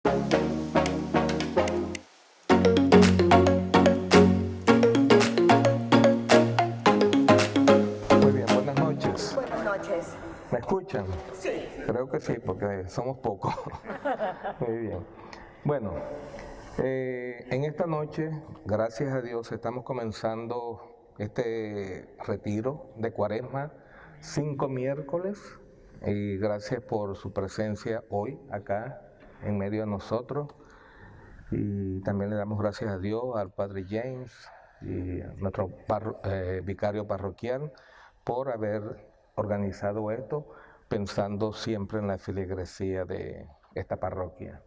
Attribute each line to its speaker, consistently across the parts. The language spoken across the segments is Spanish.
Speaker 1: Muy bien, buenas noches.
Speaker 2: Buenas noches.
Speaker 1: ¿Me escuchan?
Speaker 2: Sí.
Speaker 1: Creo que sí, porque somos pocos. Muy bien. Bueno, en esta noche, gracias a Dios, estamos comenzando este retiro de Cuaresma, 5 miércoles, y gracias por su presencia hoy acá en medio de nosotros. Y también le damos gracias a Dios, al Padre James y a nuestro vicario parroquial por haber organizado esto, pensando siempre en la feligresía de esta parroquia.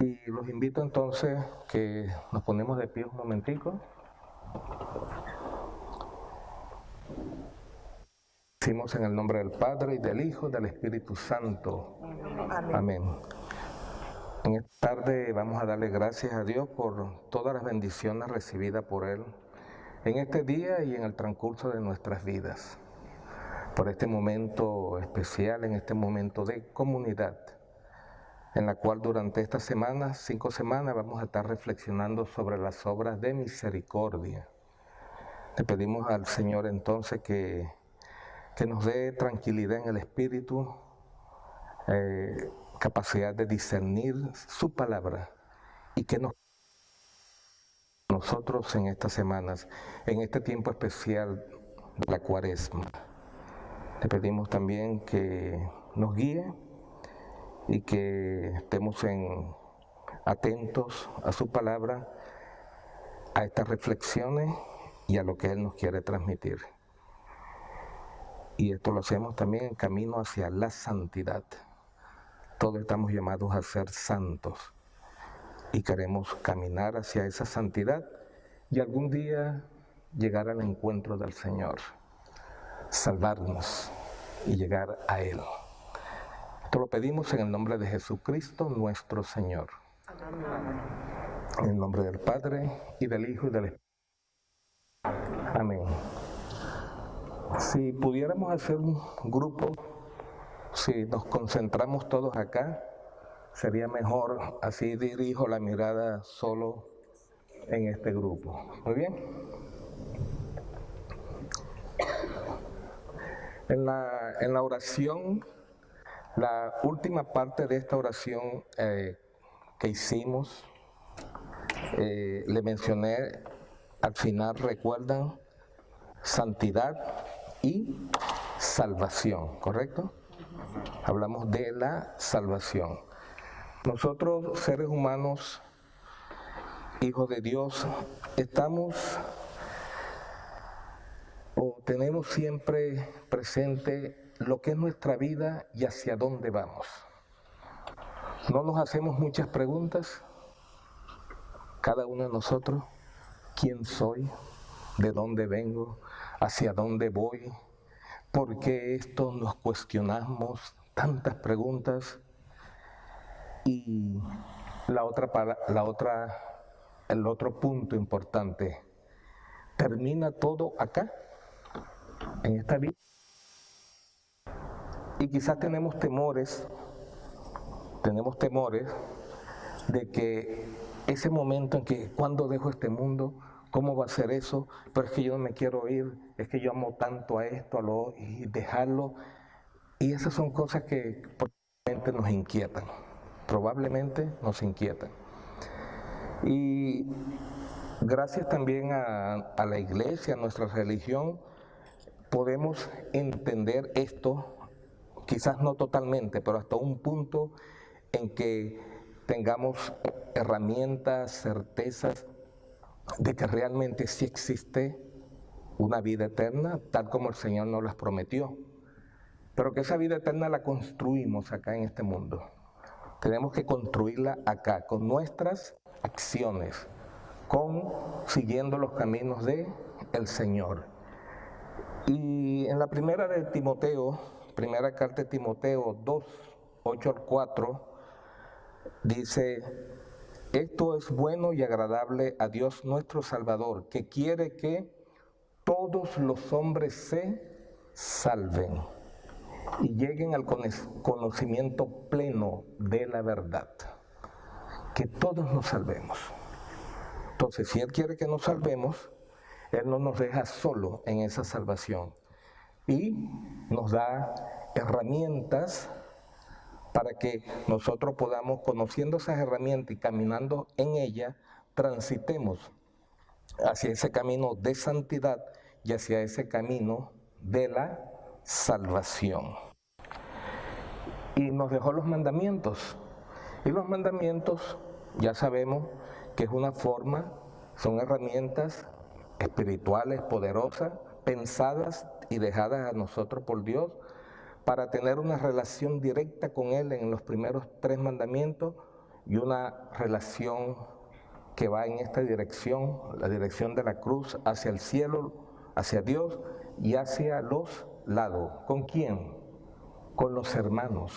Speaker 1: Y los invito entonces que nos ponemos de pie un momentico. Decimos en el nombre del Padre, y del Hijo, y del Espíritu Santo.
Speaker 2: Amén.
Speaker 1: Amén. En esta tarde vamos a darle gracias a Dios por todas las bendiciones recibidas por Él en este día y en el transcurso de nuestras vidas. Por este momento especial, en este momento de comunidad, en la cual durante estas semanas, 5 semanas, vamos a estar reflexionando sobre las obras de misericordia. Le pedimos al Señor entonces que nos dé tranquilidad en el espíritu, capacidad de discernir su palabra y que nosotros en estas semanas, en este tiempo especial de la Cuaresma, le pedimos también que nos guíe y que estemos atentos a su palabra, a estas reflexiones y a lo que Él nos quiere transmitir. Y esto lo hacemos también en camino hacia la santidad. Todos estamos llamados a ser santos y queremos caminar hacia esa santidad y algún día llegar al encuentro del Señor, salvarnos y llegar a Él. Esto lo pedimos en el nombre de Jesucristo nuestro Señor. En el nombre del Padre, y del Hijo, y del Espíritu. Amén. Si pudiéramos hacer un grupo, si nos concentramos todos acá, sería mejor, así dirijo la mirada solo en este grupo. Muy bien. En la oración, la última parte de esta oración que hicimos, le mencioné al final, ¿recuerdan? Santidad y salvación, ¿correcto? Hablamos de la salvación. Nosotros, seres humanos, hijos de Dios, estamos o tenemos siempre presente lo que es nuestra vida y hacia dónde vamos. No nos hacemos muchas preguntas, cada uno de nosotros: ¿quién soy? ¿De dónde vengo? ¿Hacia dónde voy? ¿Por qué esto? Nos cuestionamos tantas preguntas. Y el otro punto importante: ¿termina todo acá, en esta vida? Y quizás tenemos temores de que ese momento en que, ¿cuándo dejo este mundo? ¿Cómo va a ser eso? Pero es que yo no me quiero ir, es que yo amo tanto a esto, y dejarlo. Y esas son cosas que probablemente nos inquietan. Y gracias también a la iglesia, a nuestra religión, podemos entender esto, quizás no totalmente, pero hasta un punto en que tengamos herramientas, certezas de que realmente sí existe una vida eterna, tal como el Señor nos las prometió. Pero que esa vida eterna la construimos acá en este mundo. Tenemos que construirla acá, con nuestras acciones, siguiendo los caminos del Señor. Y en la primera carta de Timoteo 2, 8 al 4, dice: esto es bueno y agradable a Dios nuestro Salvador, que quiere que todos los hombres se salven y lleguen al conocimiento pleno de la verdad. Que todos nos salvemos. Entonces, si Él quiere que nos salvemos, Él no nos deja solo en esa salvación y nos da herramientas para que nosotros podamos, conociendo esas herramientas y caminando en ellas, transitemos hacia ese camino de santidad y hacia ese camino de la salvación. Y nos dejó los mandamientos. Y los mandamientos, ya sabemos que es una forma, son herramientas espirituales poderosas, pensadas y dejadas a nosotros por Dios para tener una relación directa con Él en los primeros 3 mandamientos y una relación que va en esta dirección, la dirección de la cruz hacia el cielo, hacia Dios y hacia los lados. ¿Con quién? Con los hermanos,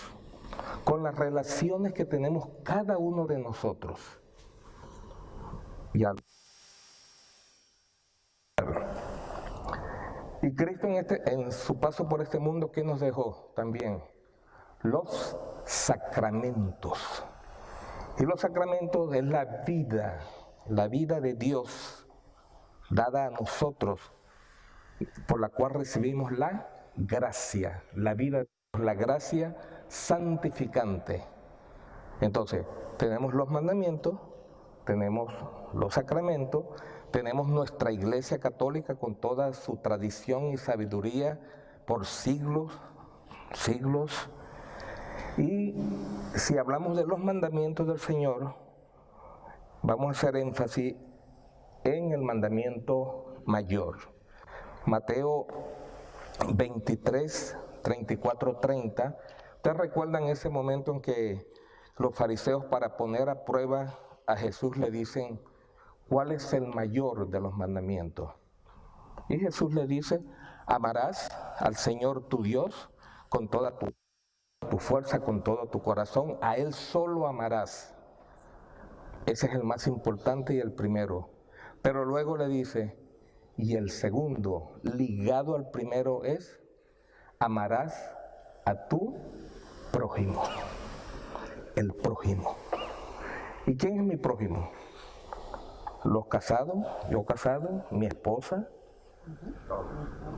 Speaker 1: con las relaciones que tenemos cada uno de nosotros. Y Cristo en su paso por este mundo, ¿qué nos dejó también? Los sacramentos. Y los sacramentos es la vida de Dios dada a nosotros, por la cual recibimos la gracia, la vida, la gracia santificante. Entonces, tenemos los mandamientos, tenemos los sacramentos, tenemos nuestra Iglesia Católica con toda su tradición y sabiduría por siglos. Y si hablamos de los mandamientos del Señor, vamos a hacer énfasis en el mandamiento mayor. Mateo 23, 34, 30. ¿Ustedes recuerdan ese momento en que los fariseos, para poner a prueba a Jesús, le dicen, ¿cuál es el mayor de los mandamientos? Y Jesús le dice, amarás al Señor tu Dios con toda tu fuerza, con todo tu corazón, a Él solo amarás. Ese es el más importante y el primero. Pero luego le dice, y el segundo, ligado al primero, es, amarás a tu prójimo. El prójimo. ¿Y quién es mi prójimo? Los casados, yo casado, mi esposa,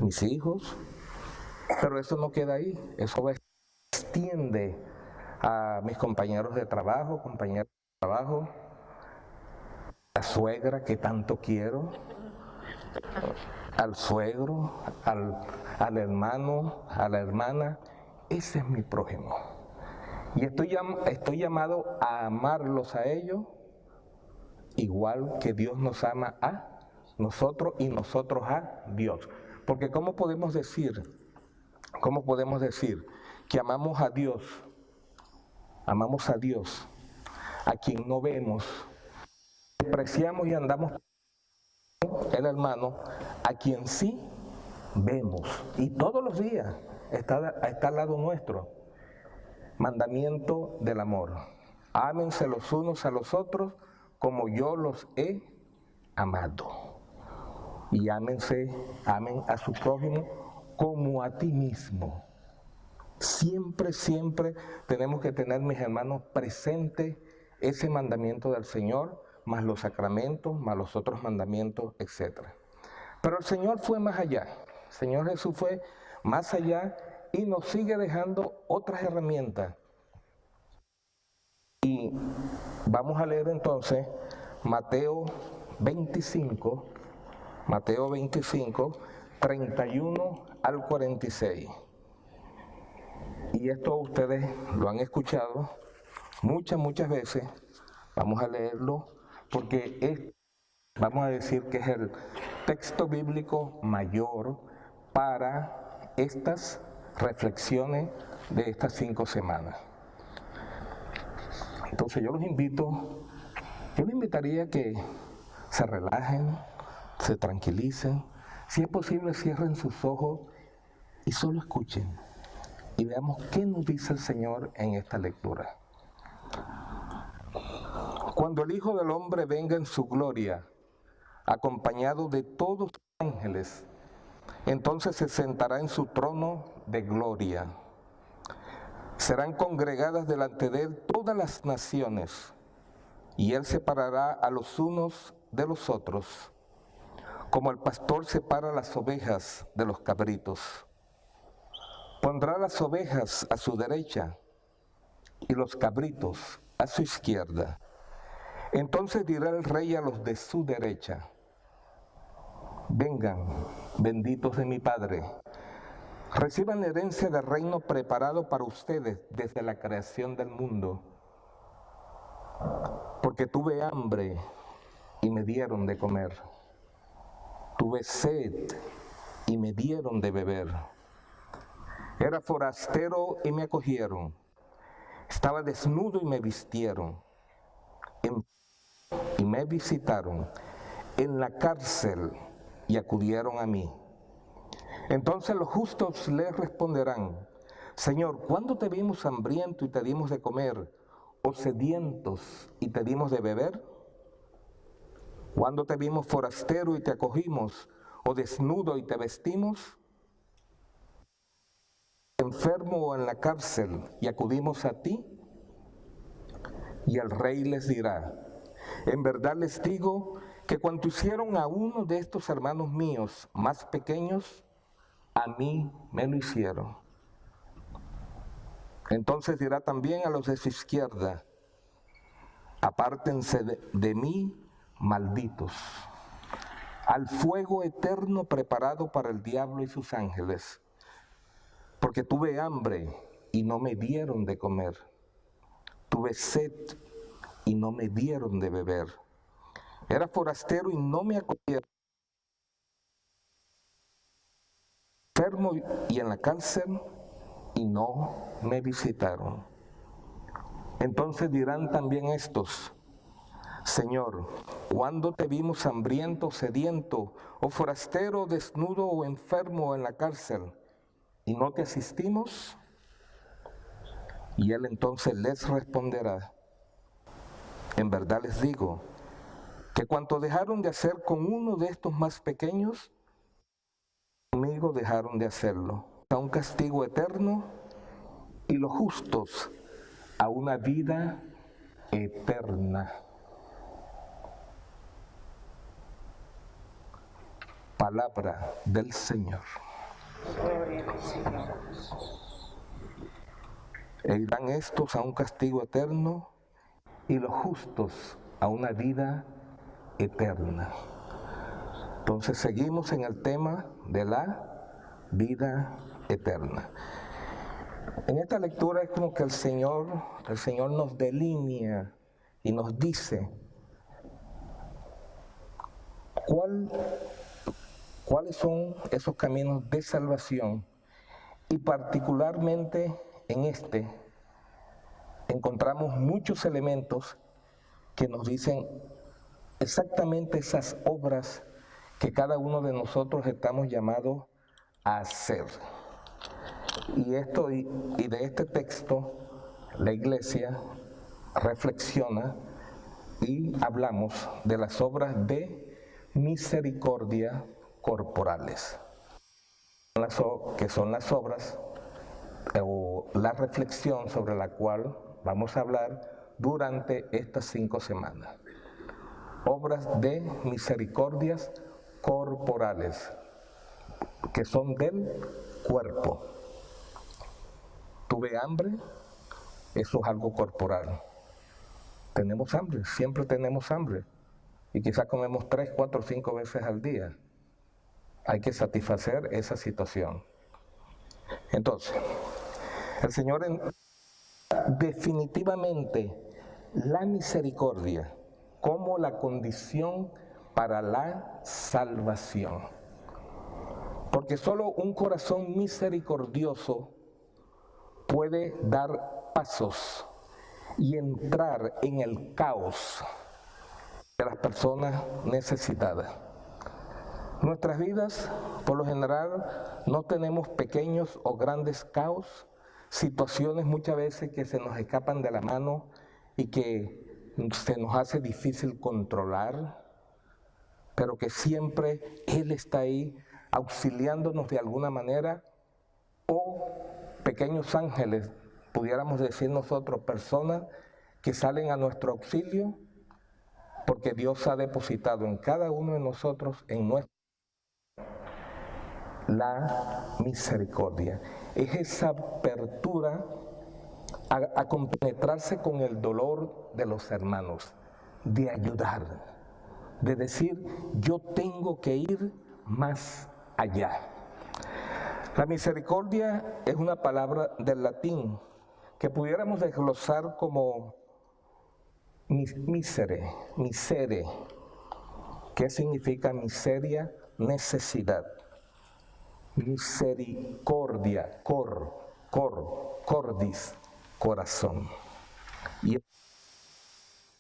Speaker 1: mis hijos. Pero eso no queda ahí, eso va extiende a mis compañeros de trabajo, la suegra que tanto quiero, al suegro, al hermano, a la hermana. Ese es mi prójimo. Y estoy llamado a amarlos a ellos igual que Dios nos ama a nosotros y nosotros a Dios. Porque ¿cómo podemos decir que amamos a Dios, a quien no vemos, despreciamos y andamos el hermano, a quien sí vemos, y todos los días está al lado nuestro? Mandamiento del amor. Ámense los unos a los otros como yo los he amado. Y amen a su prójimo como a ti mismo. Siempre tenemos que tener, mis hermanos, presente ese mandamiento del Señor, más los sacramentos, más los otros mandamientos, etc. Pero el Señor fue más allá. El Señor Jesús fue más allá y nos sigue dejando otras herramientas. Y vamos a leer entonces Mateo 25, 31 al 46. Y esto ustedes lo han escuchado muchas veces. Vamos a leerlo porque vamos a decir que es el texto bíblico mayor para estas reflexiones de estas 5 semanas. Entonces yo les invitaría a que se relajen, se tranquilicen, si es posible cierren sus ojos y solo escuchen y veamos qué nos dice el Señor en esta lectura. Cuando el Hijo del Hombre venga en su gloria, acompañado de todos los ángeles, entonces se sentará en su trono de gloria. Serán congregadas delante de él todas las naciones, y él separará a los unos de los otros, como el pastor separa las ovejas de los cabritos. Pondrá las ovejas a su derecha y los cabritos a su izquierda. Entonces dirá el rey a los de su derecha: vengan, benditos de mi Padre, reciban la herencia del reino preparado para ustedes desde la creación del mundo. Porque tuve hambre y me dieron de comer. Tuve sed y me dieron de beber. Era forastero y me acogieron. Estaba desnudo y me vistieron. Y me visitaron en la cárcel y acudieron a mí. Entonces los justos le responderán: Señor, ¿cuándo te vimos hambriento y te dimos de comer, o sedientos y te dimos de beber? ¿Cuándo te vimos forastero y te acogimos, o desnudo y te vestimos? ¿Enfermo o en la cárcel y acudimos a ti? Y el rey les dirá: en verdad les digo que cuanto hicieron a uno de estos hermanos míos más pequeños, a mí me lo hicieron. Entonces dirá también a los de su izquierda: apártense de mí, malditos, al fuego eterno preparado para el diablo y sus ángeles. Porque tuve hambre y no me dieron de comer. Tuve sed y no me dieron de beber. Era forastero y no me acogieron. Enfermo y en la cárcel y no me visitaron. Entonces dirán también estos: Señor, ¿cuándo te vimos hambriento, sediento, o forastero, desnudo o enfermo en la cárcel, y no te asistimos? Y él entonces les responderá: en verdad les digo que cuanto dejaron de hacer con uno de estos más pequeños, conmigo dejaron de hacerlo. A un castigo eterno, y los justos a una vida eterna. Palabra del Señor.
Speaker 2: Gloria al Señor.
Speaker 1: E irán estos a un castigo eterno y los justos a una vida eterna. Entonces seguimos en el tema de la vida eterna. En esta lectura es como que el Señor nos delinea y nos dice cuáles son esos caminos de salvación, y particularmente en este encontramos muchos elementos que nos dicen exactamente esas obras que cada uno de nosotros estamos llamados a hacer. Y de este texto la Iglesia reflexiona y hablamos de las obras de misericordia corporales, que son las obras o la reflexión sobre la cual vamos a hablar durante estas 5 semanas. Obras de misericordias corporales, que son del cuerpo. Tuve hambre, eso es algo corporal. Tenemos hambre, siempre tenemos hambre. Y quizás comemos 3, 4, 5 veces al día. Hay que satisfacer esa situación. Entonces, el Señor definitivamente la misericordia como la condición para la salvación. Porque solo un corazón misericordioso puede dar pasos y entrar en el caos de las personas necesitadas. Nuestras vidas, por lo general, no tenemos pequeños o grandes caos, situaciones muchas veces que se nos escapan de la mano y que se nos hace difícil controlar, pero que siempre Él está ahí auxiliándonos de alguna manera, o pequeños ángeles pudiéramos decir nosotros, personas que salen a nuestro auxilio, porque Dios ha depositado en cada uno de nosotros, en nuestra, la misericordia. Es esa apertura a compenetrarse con el dolor de los hermanos, de ayudar, de decir, yo tengo que ir más allá. La misericordia es una palabra del latín que pudiéramos desglosar como misere, que significa miseria, necesidad. Misericordia, cordis, corazón. Y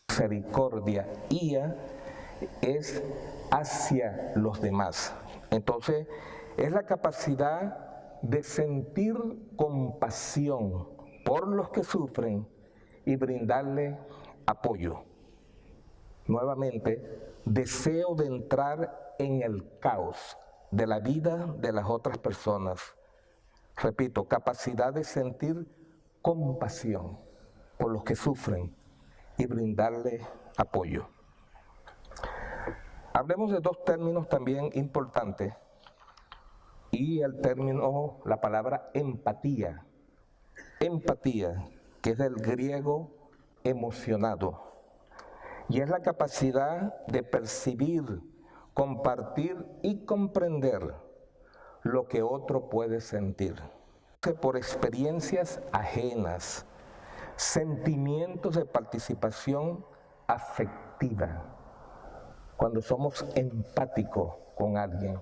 Speaker 1: misericordia, ia, es hacia los demás. Entonces, es la capacidad de sentir compasión por los que sufren y brindarle apoyo. Nuevamente, deseo de entrar en el caos de la vida de las otras personas. Repito, capacidad de sentir compasión por los que sufren y brindarle apoyo. Hablemos de dos términos también importantes, y el término, la palabra empatía. Empatía, que es del griego emocionado, y es la capacidad de percibir, compartir y comprender lo que otro puede sentir. Por experiencias ajenas, sentimientos de participación afectiva. Cuando somos empáticos con alguien,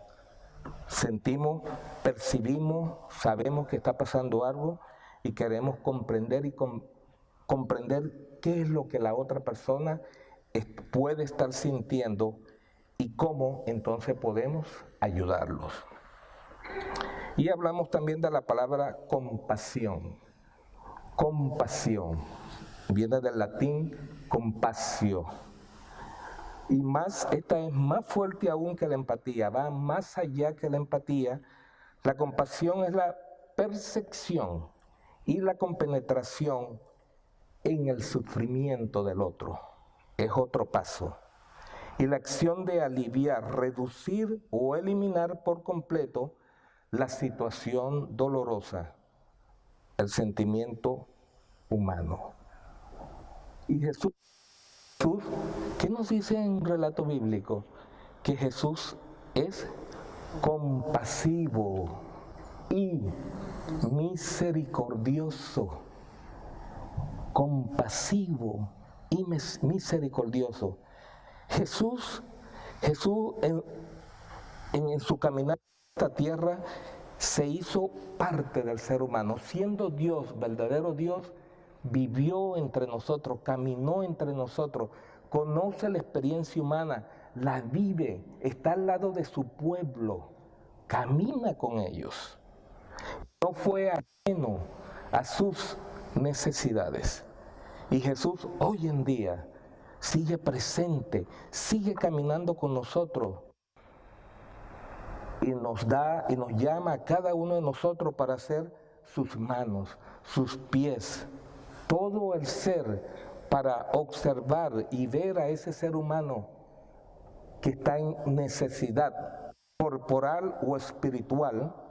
Speaker 1: sentimos, percibimos, sabemos que está pasando algo y queremos comprender comprender qué es lo que la otra persona puede estar sintiendo y cómo entonces podemos ayudarlos. Y hablamos también de la palabra compasión. Compasión viene del latín compassio. Y más, esta es más fuerte aún que la empatía, va más allá que la empatía. La compasión es la percepción y la compenetración en el sufrimiento del otro. Es otro paso. Y la acción de aliviar, reducir o eliminar por completo la situación dolorosa, el sentimiento humano. Y Jesús, ¿qué nos dice en un relato bíblico? Que Jesús es compasivo y misericordioso. Compasivo y misericordioso. Jesús en su caminar a esta tierra se hizo parte del ser humano. Siendo Dios, verdadero Dios, vivió entre nosotros, caminó entre nosotros, conoce la experiencia humana, la vive, está al lado de su pueblo, camina con ellos. No fue ajeno a sus necesidades. Y Jesús hoy en día sigue presente, sigue caminando con nosotros y nos llama a cada uno de nosotros para ser sus manos, sus pies, todo el ser, para observar y ver a ese ser humano que está en necesidad corporal o espiritual,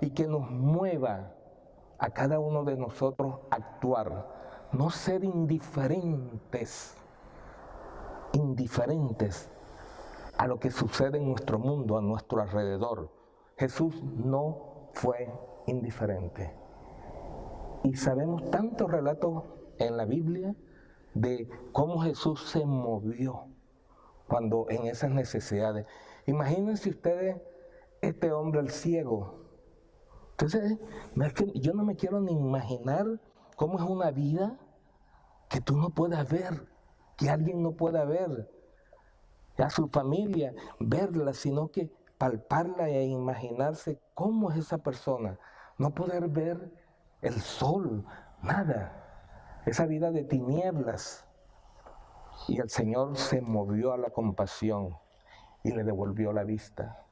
Speaker 1: y que nos mueva a cada uno de nosotros a actuar, no ser indiferentes a lo que sucede en nuestro mundo, a nuestro alrededor. Jesús no fue indiferente. Y sabemos tantos relatos en la Biblia de cómo Jesús se movió cuando en esas necesidades. Imagínense ustedes este hombre, el ciego. Entonces, es que yo no me quiero ni imaginar cómo es una vida que tú no puedas ver, que alguien no pueda ver, a su familia, verla, sino que palparla e imaginarse cómo es esa persona, no poder ver el sol, nada, esa vida de tinieblas. Y el Señor se movió a la compasión y le devolvió la vista.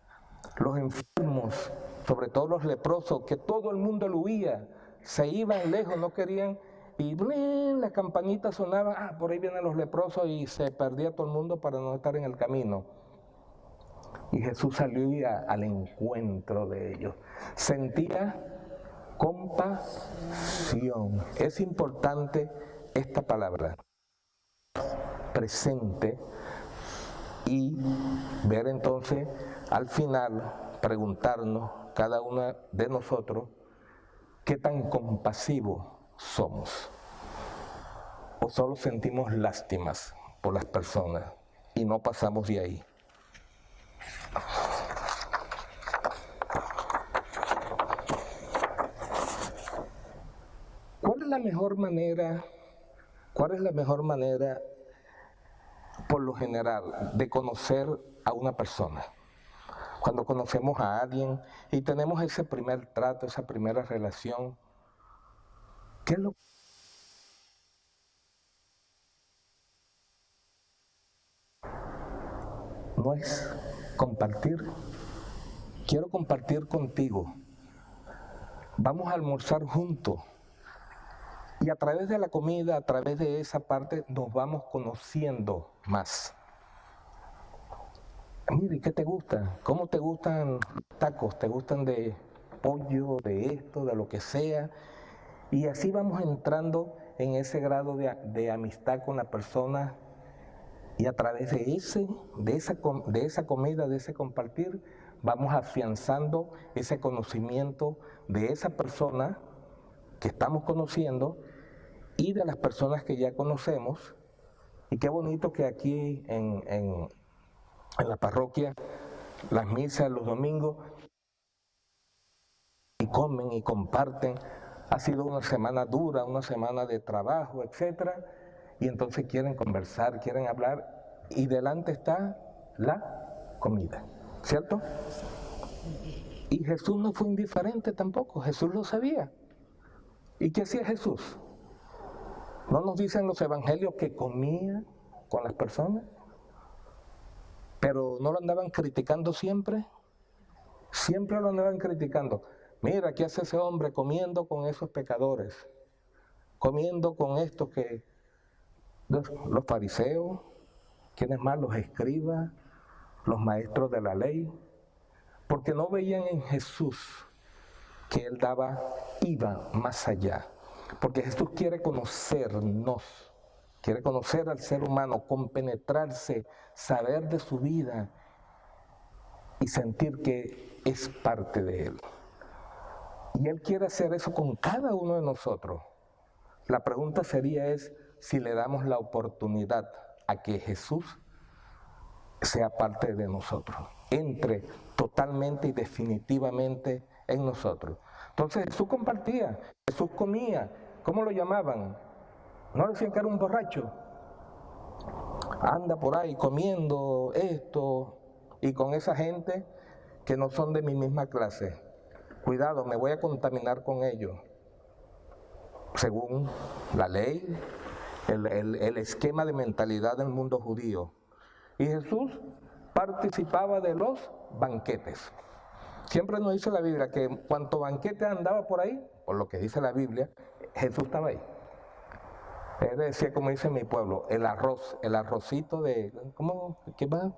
Speaker 1: Los enfermos sobre todo los leprosos, que todo el mundo lo huía, se iban lejos, no querían, y ¡blin! La campanita sonaba, por ahí vienen los leprosos, y se perdía todo el mundo para no estar en el camino. Y Jesús salió al encuentro de ellos. Sentía compasión. Es importante esta palabra, presente, y ver entonces al final, preguntarnos cada uno de nosotros qué tan compasivos somos, o solo sentimos lástimas por las personas y no pasamos de ahí. ¿Cuál es la mejor manera, por lo general, de conocer a una persona? Cuando conocemos a alguien y tenemos ese primer trato, esa primera relación, ¿qué es lo que no es compartir? Quiero compartir contigo. Vamos a almorzar juntos. Y a través de la comida, a través de esa parte, nos vamos conociendo más. Mire, ¿qué te gusta? ¿Cómo te gustan tacos? ¿Te gustan de pollo, de esto, de lo que sea? Y así vamos entrando en ese grado de amistad con la persona. Y a través de esa comida, de ese compartir, vamos afianzando ese conocimiento de esa persona que estamos conociendo y de las personas que ya conocemos. Y qué bonito que aquí en la parroquia, las misas los domingos, y comen y comparten. Ha sido una semana dura, una semana de trabajo, etc. Y entonces quieren conversar, quieren hablar, y delante está la comida, ¿cierto? Y Jesús no fue indiferente tampoco, Jesús lo sabía. ¿Y qué hacía Jesús? ¿No nos dicen los evangelios que comía con las personas? Pero no lo andaban criticando siempre. Siempre lo andaban criticando. Mira, ¿qué hace ese hombre comiendo con esos pecadores? Comiendo con estos que... Los fariseos, ¿quiénes más? Los escribas, los maestros de la ley. Porque no veían en Jesús que Él iba más allá. Porque Jesús quiere conocernos, quiere conocer al ser humano, compenetrarse, saber de su vida y sentir que es parte de Él. Y Él quiere hacer eso con cada uno de nosotros. La pregunta sería si le damos la oportunidad a que Jesús sea parte de nosotros, entre totalmente y definitivamente en nosotros. Entonces Jesús compartía, Jesús comía. ¿Cómo lo llamaban? ¿No decían que era un borracho? Anda por ahí comiendo esto y con esa gente que no son de mi misma clase. Cuidado, me voy a contaminar con ellos. Según la ley, el esquema de mentalidad del mundo judío. Y Jesús participaba de los banquetes. Siempre nos dice la Biblia que cuanto banquete andaba por ahí, por lo que dice la Biblia, Jesús estaba ahí. Él decía, como dice mi pueblo, el arrocito de, ¿cómo? ¿Qué va?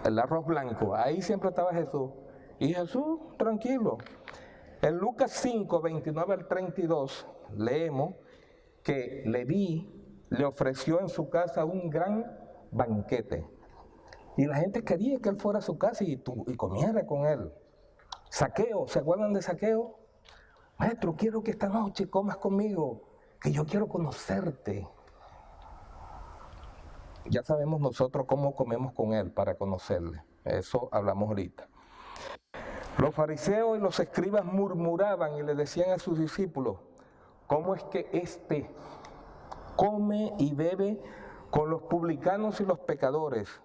Speaker 1: El arroz blanco, ahí siempre estaba Jesús. Y Jesús, tranquilo. En Lucas 5, 29 al 32, leemos que Leví le ofreció en su casa un gran banquete. Y la gente quería que él fuera a su casa y comiera con él. Saqueo, ¿se acuerdan de Saqueo? Maestro, quiero que esta noche comas conmigo, que yo quiero conocerte. Ya sabemos nosotros cómo comemos con él para conocerle. Eso hablamos ahorita. Los fariseos y los escribas murmuraban y le decían a sus discípulos, ¿cómo es que éste come y bebe con los publicanos y los pecadores?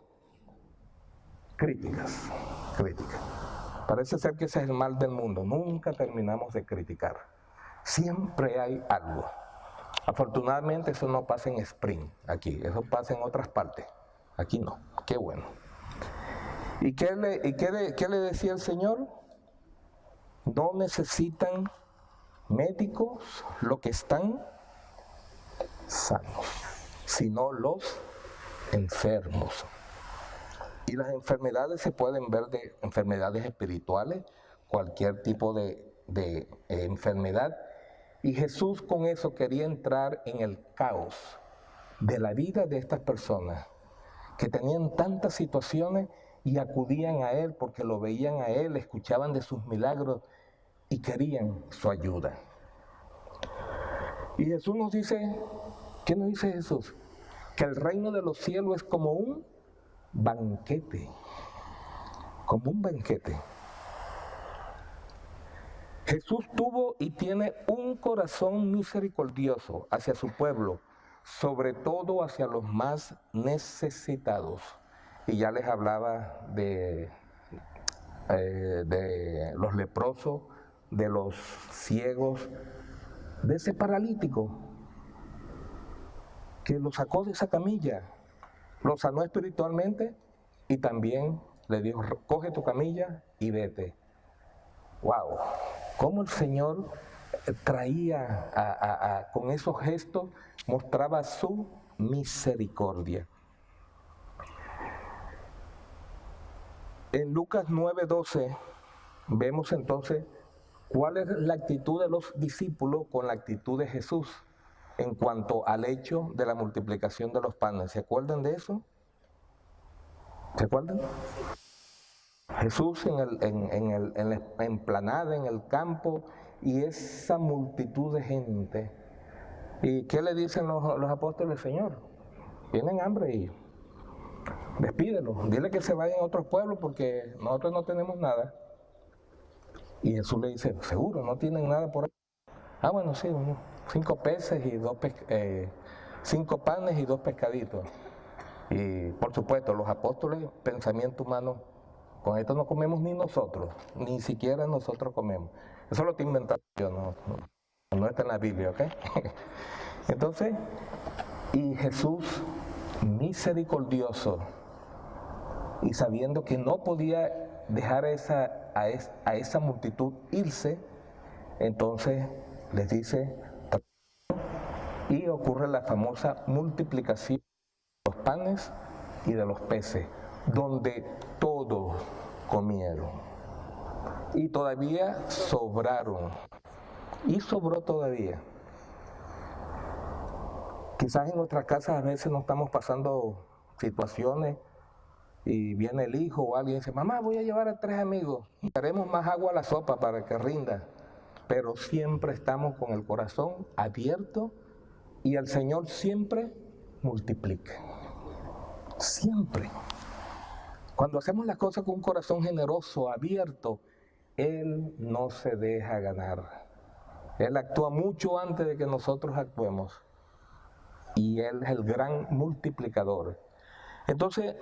Speaker 1: Críticas. Parece ser que ese es el mal del mundo. Nunca terminamos de criticar. Siempre hay algo. Afortunadamente eso no pasa en Spring, aquí. Eso pasa en otras partes. Aquí no. Qué bueno. ¿Y qué le decía el Señor? No necesitan médicos los que están sanos, sino los enfermos. Y las enfermedades se pueden ver de enfermedades espirituales, cualquier tipo de enfermedad. Y Jesús con eso quería entrar en el caos de la vida de estas personas que tenían tantas situaciones y acudían a Él porque lo veían a Él, escuchaban de sus milagros y querían su ayuda. Y Jesús nos dice, ¿qué nos dice Jesús? Que el reino de los cielos es como un banquete, como un banquete. Jesús tuvo y tiene un corazón misericordioso hacia su pueblo, sobre todo hacia los más necesitados. Y ya les hablaba de los leprosos, de los ciegos, de ese paralítico que lo sacó de esa camilla, lo sanó espiritualmente y también le dijo, coge tu camilla y vete. ¡Wow! Cómo el Señor traía con esos gestos, mostraba su misericordia. En Lucas 9:12 vemos entonces cuál es la actitud de los discípulos con la actitud de Jesús en cuanto al hecho de la multiplicación de los panes. ¿Se acuerdan de eso? ¿Se acuerdan? Jesús en la emplanada, en el campo, y esa multitud de gente. ¿Y qué le dicen los apóstoles? Señor, tienen hambre y despídelos, dile que se vayan a otros pueblos porque nosotros no tenemos nada. Y Jesús le dice, seguro, no tienen nada por ahí. Ah, bueno, sí, 5 peces y 5 panes y 2 pescaditos. Y por supuesto, los apóstoles, pensamiento humano, con esto no comemos ni nosotros, ni siquiera nosotros comemos. Eso lo estoy inventando yo, no está en la Biblia, ¿ok? Entonces, y Jesús, misericordioso, y sabiendo que no podía dejar a esa multitud irse, entonces les dice, y ocurre la famosa multiplicación de los panes y de los peces, donde todos comieron y todavía sobraron, y sobró todavía. Quizás en nuestras casas a veces no estamos pasando situaciones y viene el hijo o alguien y dice, mamá, voy a llevar a 3 amigos, daremos más agua a la sopa para que rinda, pero siempre estamos con el corazón abierto y el Señor siempre multiplica, siempre. Cuando hacemos las cosas con un corazón generoso, abierto, Él no se deja ganar. Él actúa mucho antes de que nosotros actuemos. Y Él es el gran multiplicador. Entonces,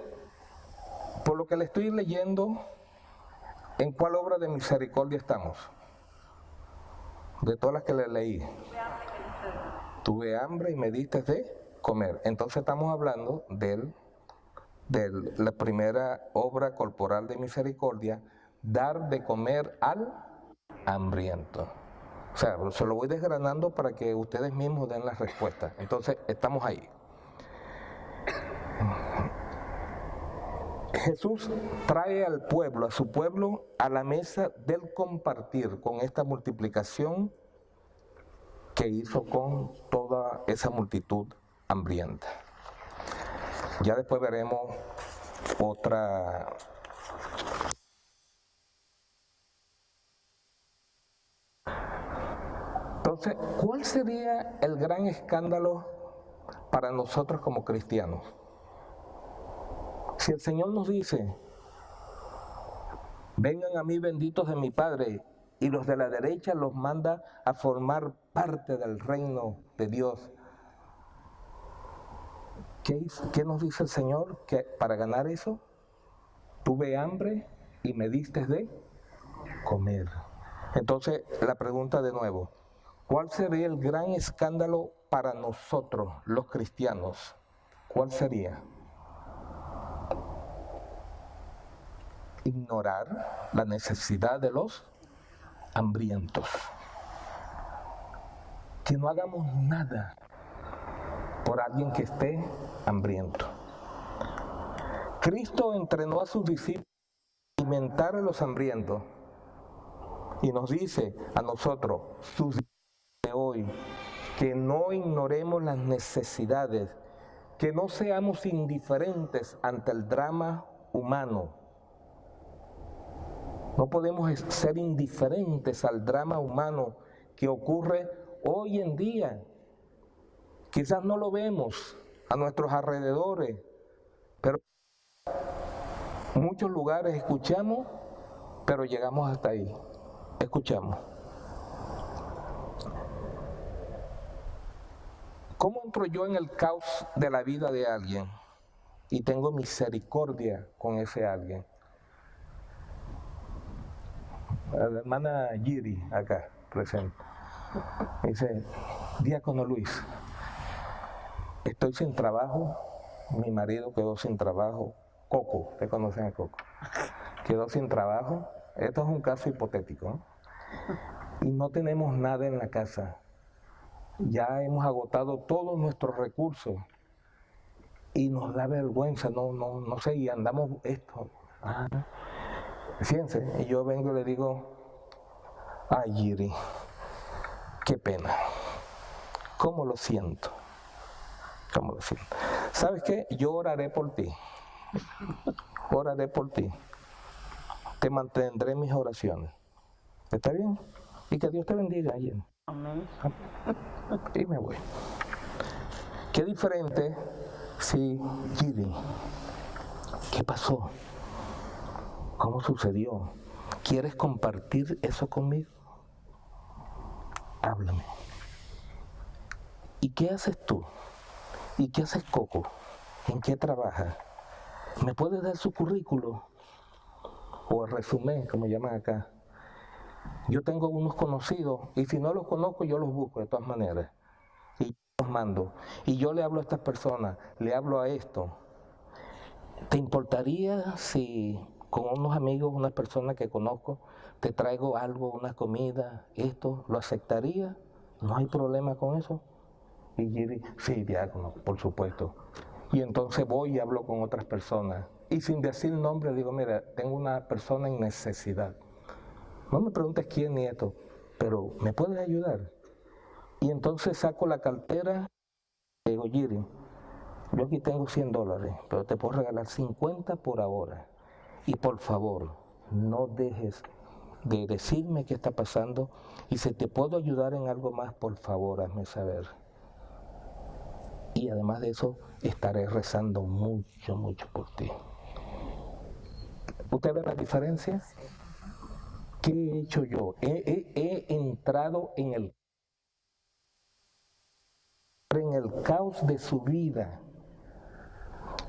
Speaker 1: por lo que le estoy leyendo, ¿en cuál obra de misericordia estamos? De todas las que le leí. Tuve hambre y me diste de comer. Entonces estamos hablando de la primera obra corporal de misericordia, dar de comer al hambriento. O sea, se lo voy desgranando para que ustedes mismos den las respuestas. Entonces, estamos ahí. Jesús trae al pueblo, a su pueblo, a la mesa del compartir con esta multiplicación que hizo con toda esa multitud hambrienta. Ya después veremos otra. Entonces, ¿cuál sería el gran escándalo para nosotros como cristianos? Si el Señor nos dice, vengan a mí benditos de mi Padre, y los de la derecha los manda a formar parte del reino de Dios, ¿qué nos dice el Señor? Que para ganar eso, tuve hambre y me diste de comer. Entonces, la pregunta de nuevo, ¿cuál sería el gran escándalo para nosotros, los cristianos? ¿Cuál sería? ignorar la necesidad de los hambrientos. Que no hagamos nada por alguien que esté hambriento. Cristo entrenó a sus discípulos a alimentar a los hambrientos y nos dice a nosotros, sus discípulos de hoy, que no ignoremos las necesidades, que no seamos indiferentes ante el drama humano. No podemos ser indiferentes al drama humano que ocurre hoy en día. Quizás no lo vemos a nuestros alrededores, pero en muchos lugares escuchamos, pero llegamos hasta ahí. Escuchamos. ¿Cómo entro yo en el caos de la vida de alguien y tengo misericordia con ese alguien? La hermana Giri, acá presente, dice: Diácono Luis, estoy sin trabajo, mi marido quedó sin trabajo. Coco, ¿ustedes conocen a Coco? Quedó sin trabajo. Esto es un caso hipotético, ¿no? Y no tenemos nada en la casa. Ya hemos agotado todos nuestros recursos y nos da vergüenza, no sé, y andamos esto. Fíjense, y yo vengo y le digo: ay, Giri, qué pena. ¿Cómo lo siento? ¿Cómo lo siento? ¿Sabes qué? Yo oraré por ti. Oraré por ti. Te mantendré en mis oraciones. ¿Está bien? Y que Dios te bendiga, Giri.
Speaker 2: Amén.
Speaker 1: Y me voy. Qué diferente si, Giri, ¿qué pasó? ¿Cómo sucedió? ¿Quieres compartir eso conmigo? Háblame. ¿Y qué haces tú? ¿Y qué haces Coco? ¿En qué trabajas? ¿Me puedes dar su currículo? O el resumen, como llaman acá. Yo tengo unos conocidos, y si no los conozco, yo los busco de todas maneras. Y los mando. Y yo le hablo a estas personas, le hablo a esto. ¿Te importaría si con unos amigos, unas personas que conozco, te traigo algo, una comida, esto? ¿Lo aceptaría? ¿No hay problema con eso? Y Giri: sí, diácono, por supuesto. Y entonces voy y hablo con otras personas. Y sin decir nombre, digo: mira, tengo una persona en necesidad. No me preguntes quién ni esto, pero ¿me puedes ayudar? Y entonces saco la cartera y digo: Giri, yo aquí tengo $100, pero te puedo regalar 50 por ahora. Y por favor, no dejes de decirme qué está pasando, y si te puedo ayudar en algo más, por favor, hazme saber. Y además de eso, estaré rezando mucho, mucho por ti. ¿Usted ve la diferencia? ¿Qué he hecho yo? He entrado en el caos de su vida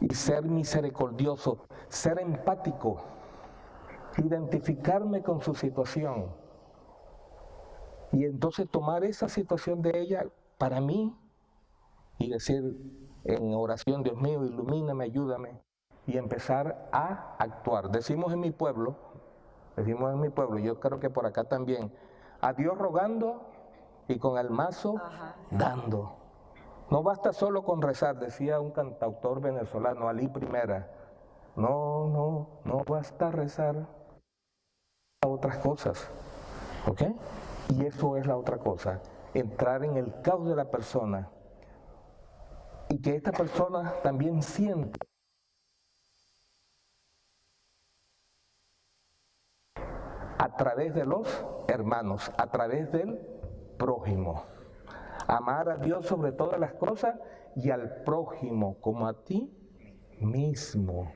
Speaker 1: y ser misericordioso, ser empático, identificarme con su situación y entonces tomar esa situación de ella para mí y decir en oración: Dios mío, ilumíname, ayúdame, y empezar a actuar. Decimos en mi pueblo, yo creo que por acá también: a Dios rogando y con el mazo dando. No basta solo con rezar, decía un cantautor venezolano, Alí Primera. No basta rezar, a otras cosas, ¿ok? Y eso es la otra cosa, entrar en el caos de la persona y que esta persona también siente a través de los hermanos, a través del prójimo. Amar a Dios sobre todas las cosas y al prójimo como a ti mismo.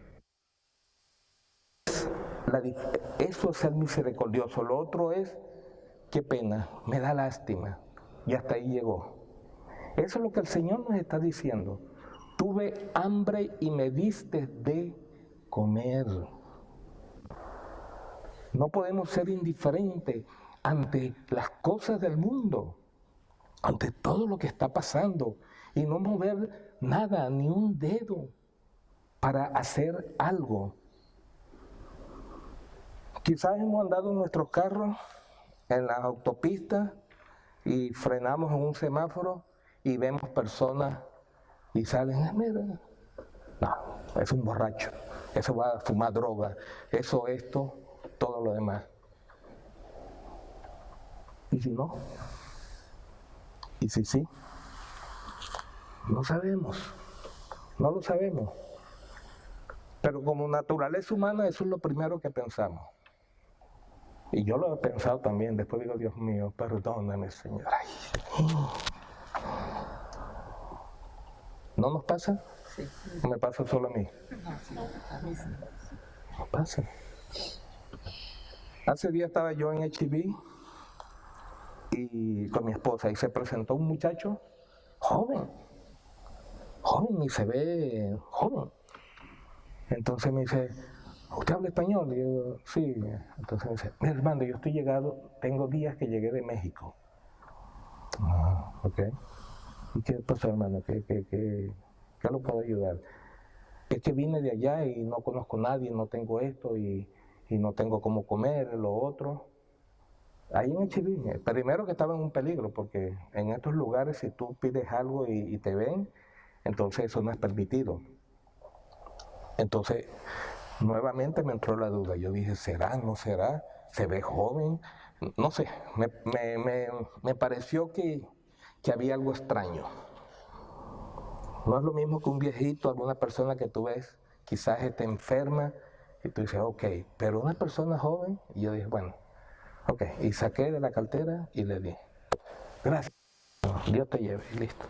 Speaker 1: Eso es ser misericordioso. Lo otro es: qué pena, me da lástima. Y hasta ahí llegó. Eso es lo que el Señor nos está diciendo. Tuve hambre y me diste de comer. No podemos ser indiferentes ante las cosas del mundo, ante todo lo que está pasando, y no mover nada, ni un dedo, para hacer algo. Quizás hemos andado en nuestros carros, en las autopistas, y frenamos en un semáforo y vemos personas y salen, mira, no, es un borracho, eso va a fumar droga, eso, esto, todo lo demás. ¿Y si no? ¿Y si sí? No sabemos, no lo sabemos. Pero como naturaleza humana eso es lo primero que pensamos. Y yo lo he pensado también, después digo, Dios mío, perdóname, Señor. Ay. ¿No nos pasa?
Speaker 2: Sí.
Speaker 1: ¿O me pasa solo a mí?
Speaker 2: No, sí, a mí sí.
Speaker 1: No pasa. Hace días estaba yo en H&B y con mi esposa y se presentó un muchacho joven y se ve joven. Entonces me dice, ¿usted habla español? Y yo, sí. Entonces me dice, mira hermano, yo estoy llegado, tengo días que llegué de México. Ah, ok. ¿Y qué pasó, hermano? ¿Qué lo puedo ayudar? Es que vine de allá y no conozco a nadie, no tengo esto y no tengo cómo comer, lo otro. Ahí en H&B, primero que estaba en un peligro, porque en estos lugares si tú pides algo y te ven, entonces eso no es permitido. Entonces, nuevamente me entró la duda. Yo dije, ¿será? ¿No será? ¿Se ve joven? No sé, me pareció que había algo extraño. No es lo mismo que un viejito, alguna persona que tú ves, quizás esté enferma, y tú dices, ok, pero una persona joven, y yo dije, bueno, ok, y saqué de la cartera y le di, gracias, Dios te lleve, y listo.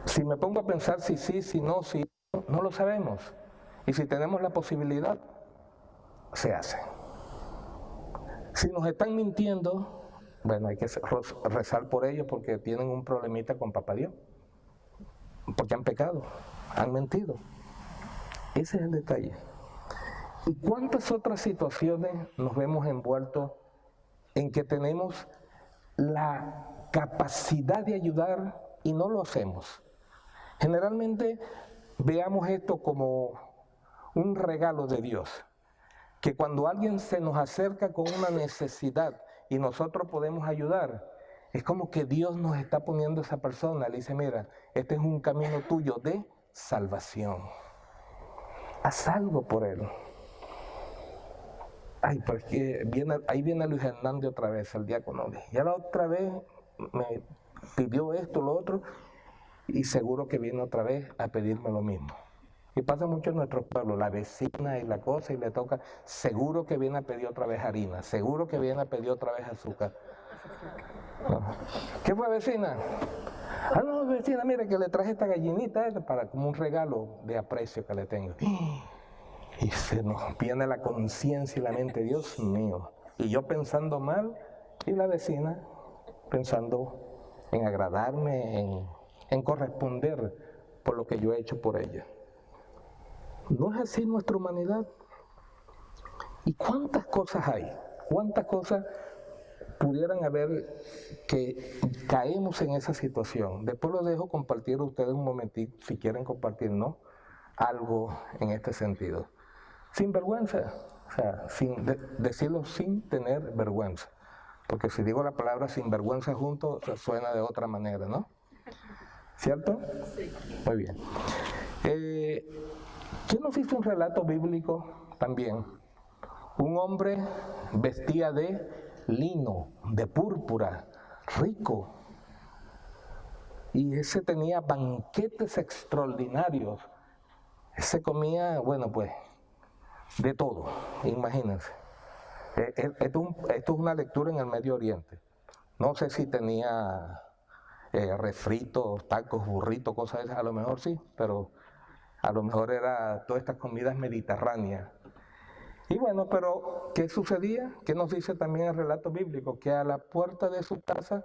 Speaker 1: Si me pongo a pensar si sí, si no, no lo sabemos. Y si tenemos la posibilidad, se hace. Si nos están mintiendo, bueno, hay que rezar por ellos porque tienen un problemita con Papá Dios. Porque han pecado, han mentido. Ese es el detalle. ¿Y cuántas otras situaciones nos vemos envueltos en que tenemos la capacidad de ayudar y no lo hacemos? Generalmente veamos esto como un regalo de Dios, que cuando alguien se nos acerca con una necesidad y nosotros podemos ayudar, es como que Dios nos está poniendo a esa persona, le dice, mira, este es un camino tuyo de salvación. Haz algo por él. Ay, pero es que ahí viene Luis Hernández otra vez, el diácono. Ya la otra vez me pidió esto, lo otro, y seguro que viene otra vez a pedirme lo mismo. Y pasa mucho en nuestros pueblos, la vecina y la cosa, y le toca, seguro que viene a pedir otra vez harina, seguro que viene a pedir otra vez azúcar. No. ¿Qué fue, vecina? Ah, no, vecina, mire que le traje esta gallinita para como un regalo de aprecio que le tengo. Y se nos viene la conciencia y la mente, Dios mío. Y yo pensando mal, y la vecina pensando en agradarme, en corresponder por lo que yo he hecho por ella. ¿No es así nuestra humanidad? ¿Y cuántas cosas hay? ¿Cuántas cosas pudieran haber que caemos en esa situación? Después lo dejo compartir a ustedes un momentito, si quieren compartir, ¿no? Algo en este sentido. Sin vergüenza, o sea, decirlo sin tener vergüenza. Porque si digo la palabra sin vergüenza junto, suena de otra manera, ¿no? ¿Cierto? Sí. Muy bien. ¿Quién nos hizo un relato bíblico también? Un hombre vestía de lino, de púrpura, rico. Y ese tenía banquetes extraordinarios. Ese comía, bueno, pues, de todo, imagínense. Esto es una lectura en el Medio Oriente. No sé si tenía refritos, tacos, burritos, cosas de esas, a lo mejor sí, pero a lo mejor era todas estas comidas mediterráneas. Y bueno, pero ¿qué sucedía? ¿Qué nos dice también el relato bíblico? Que a la puerta de su casa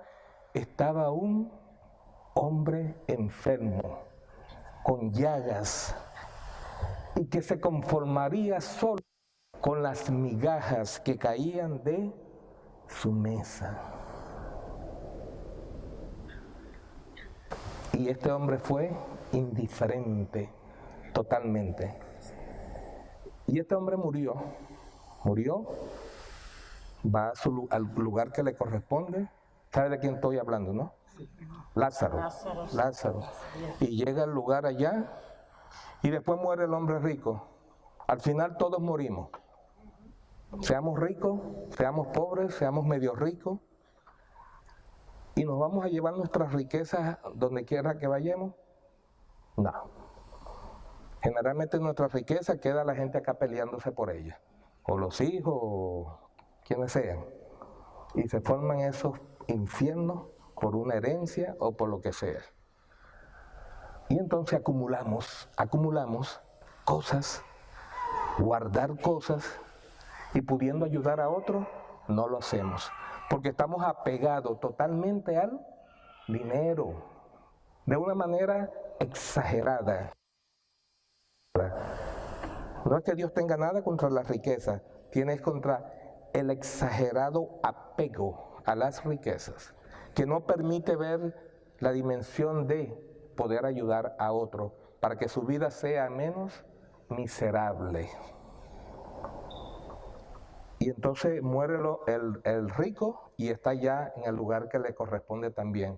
Speaker 1: estaba un hombre enfermo, con llagas, y que se conformaría solo con las migajas que caían de su mesa. Y este hombre fue indiferente totalmente. Y este hombre murió murió, va al lugar que le corresponde. ¿Sabe de quién estoy hablando, no? Lázaro. Y llega al lugar allá y después muere el hombre rico. Al final todos morimos. Seamos ricos, seamos pobres, seamos medio ricos. ¿Y nos vamos a llevar nuestras riquezas donde quiera que vayamos? No. Generalmente nuestra riqueza queda la gente acá peleándose por ella. O los hijos, o quienes sean. Y se forman esos infiernos por una herencia o por lo que sea. Y entonces acumulamos cosas, guardar cosas, y pudiendo ayudar a otros, no lo hacemos. Porque estamos apegados totalmente al dinero, de una manera exagerada. No es que Dios tenga nada contra la riqueza, tiene contra el exagerado apego a las riquezas, que no permite ver la dimensión de poder ayudar a otro para que su vida sea menos miserable. Y entonces muere el rico y está ya en el lugar que le corresponde también.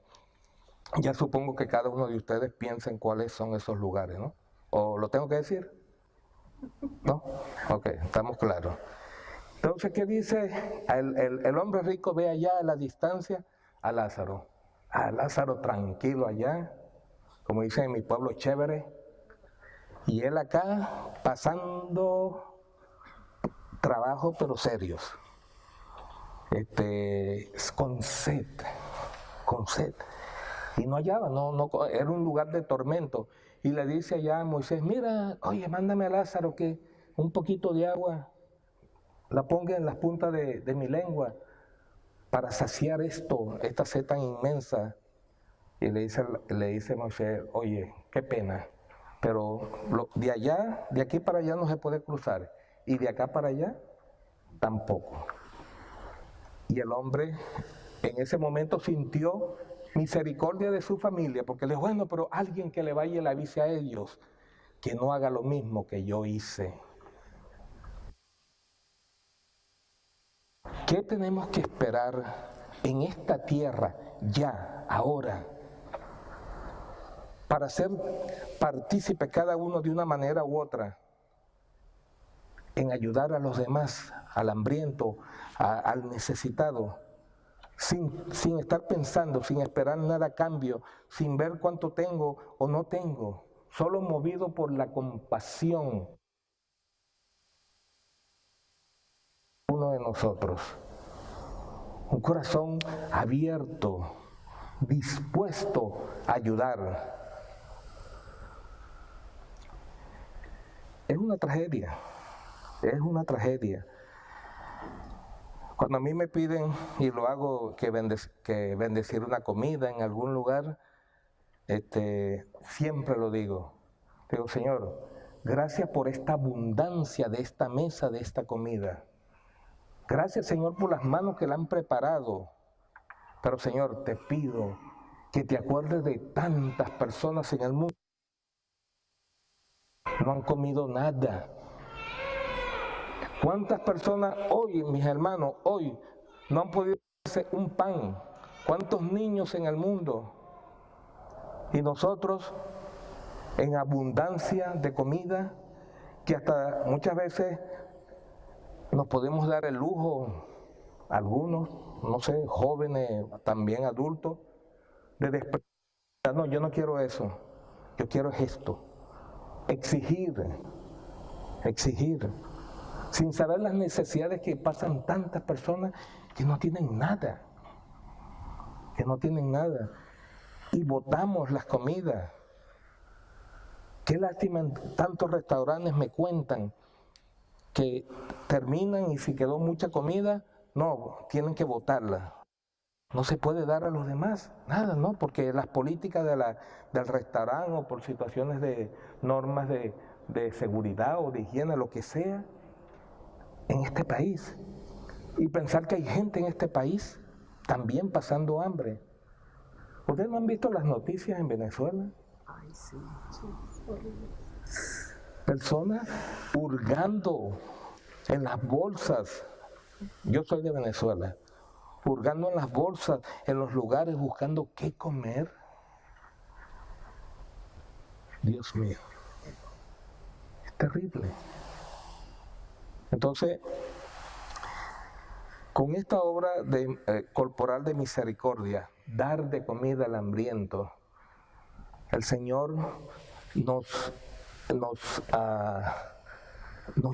Speaker 1: Ya supongo que cada uno de ustedes piensa en cuáles son esos lugares, ¿no? ¿O lo tengo que decir? ¿No? Ok, estamos claros. Entonces, ¿qué dice? El hombre rico ve allá a la distancia a Lázaro. A Lázaro tranquilo allá, como dicen en mi pueblo, chévere. Y él acá pasando trabajo pero serios, con sed, y no hallaba, no, era un lugar de tormento, y le dice allá a Moisés, mira, oye, mándame a Lázaro que un poquito de agua la ponga en las puntas de mi lengua para saciar esta sed tan inmensa. Y le dice Moisés, oye, qué pena, pero de aquí para allá no se puede cruzar, y de acá para allá tampoco. Y el hombre en ese momento sintió misericordia de su familia, porque le dijo, bueno, pero alguien que le vaya y le avise a ellos que no haga lo mismo que yo hice. ¿Qué tenemos que esperar en esta tierra ya, ahora, para ser partícipe cada uno de una manera u otra en ayudar a los demás, al hambriento, al necesitado, sin estar pensando, sin esperar nada a cambio, sin ver cuánto tengo o no tengo, solo movido por la compasión? Uno de nosotros, un corazón abierto, dispuesto a ayudar. Es una tragedia. Es una tragedia. Cuando a mí me piden, y lo hago, que bendecir una comida en algún lugar, siempre lo digo. Digo, Señor, gracias por esta abundancia de esta mesa, de esta comida. Gracias, Señor, por las manos que la han preparado. Pero, Señor, te pido que te acuerdes de tantas personas en el mundo que no han comido nada. ¿Cuántas personas hoy, mis hermanos, hoy no han podido hacer un pan? ¿Cuántos niños en el mundo? Y nosotros, en abundancia de comida, que hasta muchas veces nos podemos dar el lujo, algunos, no sé, jóvenes, también adultos, de despreciar. No, yo no quiero eso, yo quiero esto. Exigir, sin saber las necesidades que pasan tantas personas que no tienen nada, y botamos las comidas. Qué lástima, en tantos restaurantes me cuentan que terminan y si quedó mucha comida, no, tienen que botarla. No se puede dar a los demás, nada, ¿no? Porque las políticas del restaurante o por situaciones de normas de seguridad o de higiene, lo que sea, en este país. Y pensar que hay gente en este país también pasando hambre. ¿Ustedes no han visto las noticias en Venezuela?
Speaker 2: Ay, sí.
Speaker 1: Personas hurgando en las bolsas. Yo soy de Venezuela, hurgando en las bolsas, en los lugares, buscando qué comer. Dios mío, es terrible. Entonces, con esta obra corporal de misericordia, dar de comida al hambriento, el Señor nos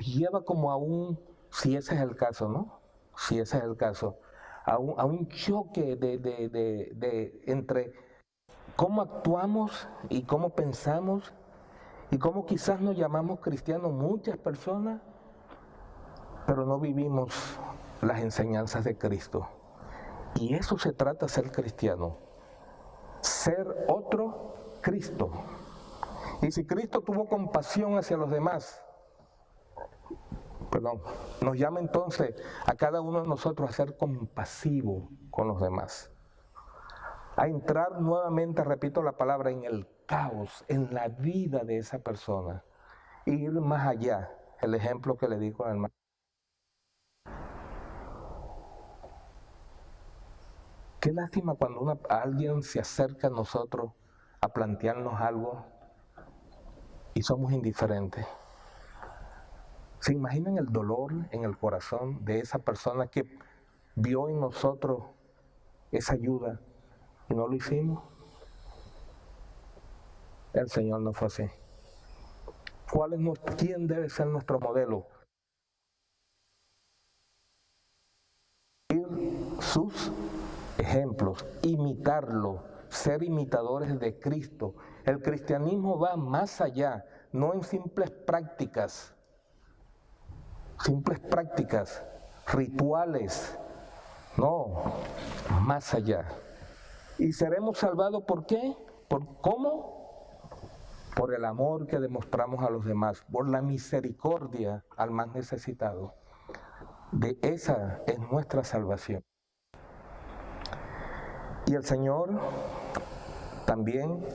Speaker 1: lleva como a un, si ese es el caso, ¿no? Si ese es el caso, a un choque entre cómo actuamos y cómo pensamos y cómo quizás nos llamamos cristianos muchas personas, pero no vivimos las enseñanzas de Cristo. Y eso se trata de ser cristiano, ser otro Cristo. Y si Cristo tuvo compasión hacia los demás, nos llama entonces a cada uno de nosotros a ser compasivo con los demás. A entrar nuevamente, repito la palabra, en el caos, en la vida de esa persona. E ir más allá, el ejemplo que le dijo al hermano. Qué lástima cuando alguien se acerca a nosotros a plantearnos algo y somos indiferentes. ¿Se imaginan el dolor en el corazón de esa persona que vio en nosotros esa ayuda y no lo hicimos? El Señor no fue así. ¿Quién debe ser nuestro modelo? Sus ejemplos, imitarlo, ser imitadores de Cristo. El cristianismo va más allá, no en simples prácticas, rituales, no, más allá. ¿Y seremos salvados por qué? ¿Cómo? Por el amor que demostramos a los demás, por la misericordia al más necesitado. De esa es nuestra salvación. Y el Señor también,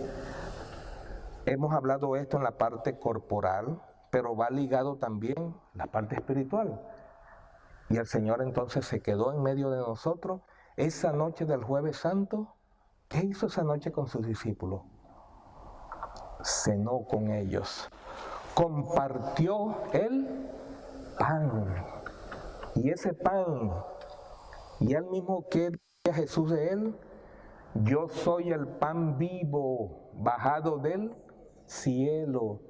Speaker 1: hemos hablado esto en la parte corporal, pero va ligado también la parte espiritual. Y el Señor entonces se quedó en medio de nosotros esa noche del Jueves Santo. ¿Qué hizo esa noche con sus discípulos? Cenó con ellos, compartió el pan. Y ese pan, y él mismo, ¿qué decía Jesús de él? Yo soy el pan vivo, bajado del cielo.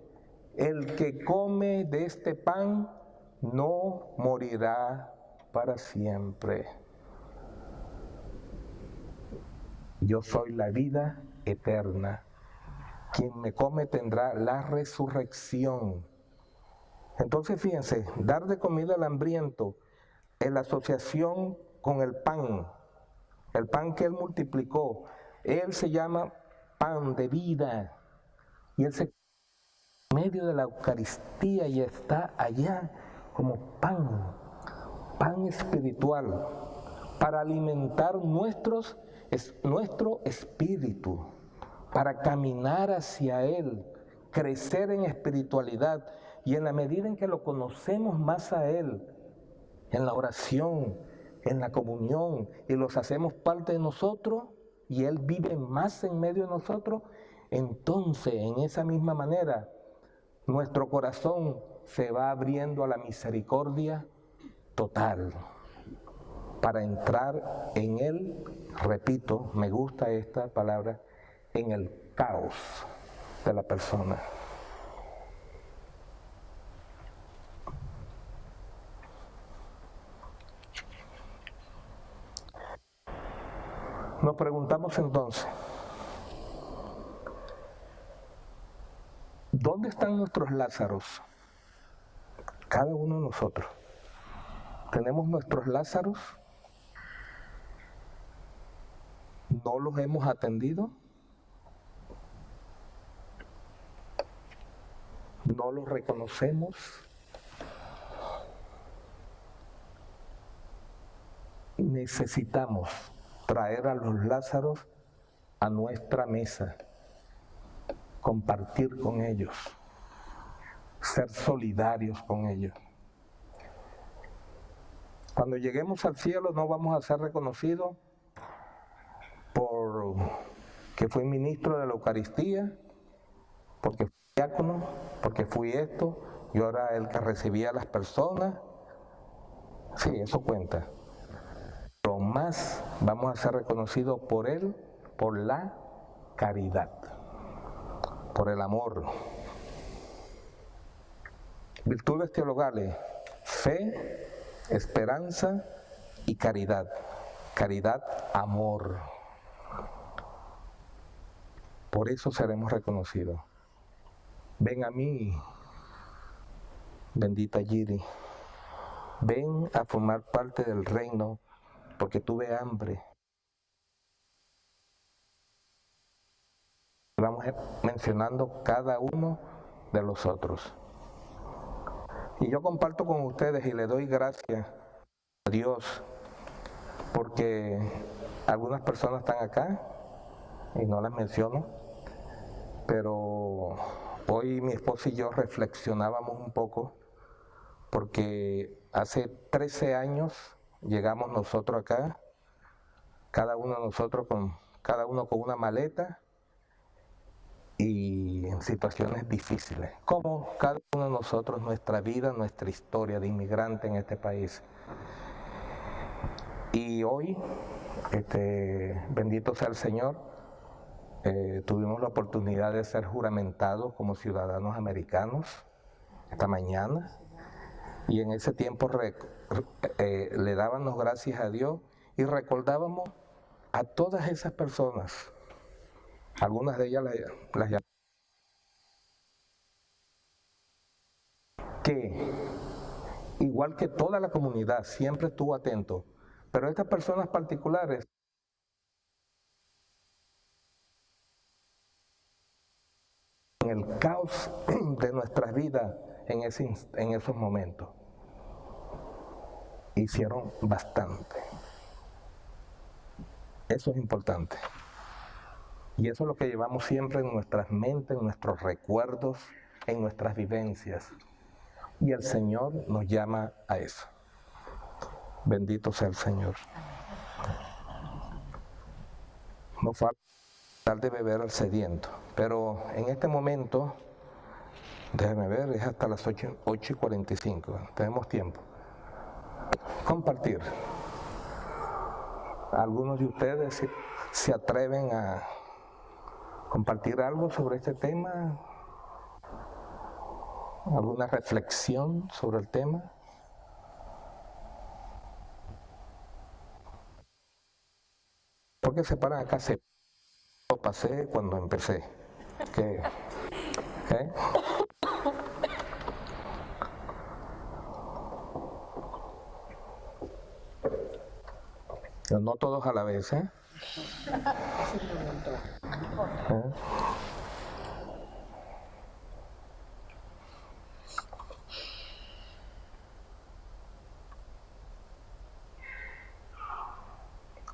Speaker 1: El que come de este pan no morirá para siempre. Yo soy la vida eterna. Quien me come tendrá la resurrección. Entonces fíjense, dar de comida al hambriento en la asociación con el pan que Él multiplicó. Él se llama pan de vida y Él se en medio de la Eucaristía y está allá como pan espiritual para alimentar nuestro espíritu, para caminar hacia Él, crecer en espiritualidad y en la medida en que lo conocemos más a Él, en la oración, en la comunión y los hacemos parte de nosotros y Él vive más en medio de nosotros, entonces en esa misma manera nuestro corazón se va abriendo a la misericordia total para entrar en Él, repito, me gusta esta palabra, en el caos de la persona. Nos preguntamos entonces, ¿dónde están nuestros Lázaros? Cada uno de nosotros. ¿Tenemos nuestros Lázaros? ¿No los hemos atendido? ¿No los reconocemos? Necesitamos traer a los Lázaros a nuestra mesa, compartir con ellos, ser solidarios con ellos. Cuando lleguemos al cielo no vamos a ser reconocidos por que fui ministro de la Eucaristía, porque fui diácono, porque fui esto, yo era el que recibía a las personas. Sí, eso cuenta. Pero más vamos a ser reconocidos por Él, por la caridad, por el amor. Virtudes teologales: fe, esperanza y caridad. Caridad, amor. Por eso seremos reconocidos. Ven a mí, bendita Giri. Ven a formar parte del reino, porque tuve hambre. Vamos mencionando cada uno de los otros. Y yo comparto con ustedes y le doy gracias a Dios, porque algunas personas están acá y no las menciono, pero hoy mi esposa y yo reflexionábamos un poco, porque hace 13 años llegamos nosotros acá, cada uno de nosotros cada uno con una maleta y en situaciones difíciles. Como cada uno de nosotros, nuestra vida, nuestra historia de inmigrante en este país. Y hoy, bendito sea el Señor, tuvimos la oportunidad de ser juramentados como ciudadanos americanos esta mañana. Y en ese tiempo le dábamos gracias a Dios y recordábamos a todas esas personas. Algunas de ellas las llamamos. Que, igual que toda la comunidad, siempre estuvo atento. Pero estas personas particulares en el caos de nuestras vidas en esos momentos hicieron bastante. Eso es importante. Y eso es lo que llevamos siempre en nuestras mentes, en nuestros recuerdos, en nuestras vivencias. Y el Señor nos llama a eso. Bendito sea el Señor. No falta dar de beber al sediento. Pero en este momento, déjenme ver, es hasta las 8:45. Tenemos tiempo. Compartir. Algunos de ustedes se atreven a compartir algo sobre este tema, alguna reflexión sobre el tema. ¿Por qué se paran acá? Lo pasé cuando empecé. ¿Qué? No todos a la vez, ¿eh?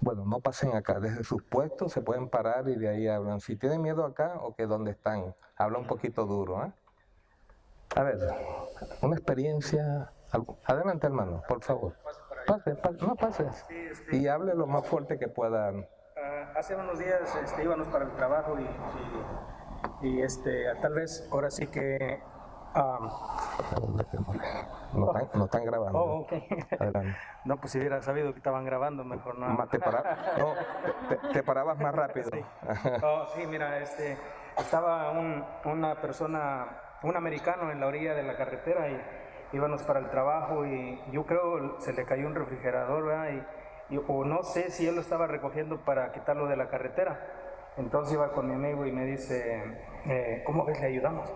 Speaker 1: Bueno, no pasen acá, desde sus puestos se pueden parar y de ahí hablan. Si tienen miedo acá o que donde están, habla un poquito duro, ¿eh? A ver, una experiencia. Adelante, hermano, por favor. Pase, no pases. Sí, y hable lo más fuerte que puedan.
Speaker 3: Hace unos días íbamos para el trabajo y tal vez ahora sí que...
Speaker 1: No están grabando.
Speaker 3: Oh, ok. No, pues si hubiera sabido que estaban grabando, mejor no.
Speaker 1: Te parabas más rápido.
Speaker 3: Sí. Sí, mira, estaba una persona, un americano en la orilla de la carretera y íbamos para el trabajo y yo creo se le cayó un refrigerador, ¿verdad? O no sé si él lo estaba recogiendo para quitarlo de la carretera. Entonces iba con mi amigo y me dice, ¿cómo ves? Le ayudamos.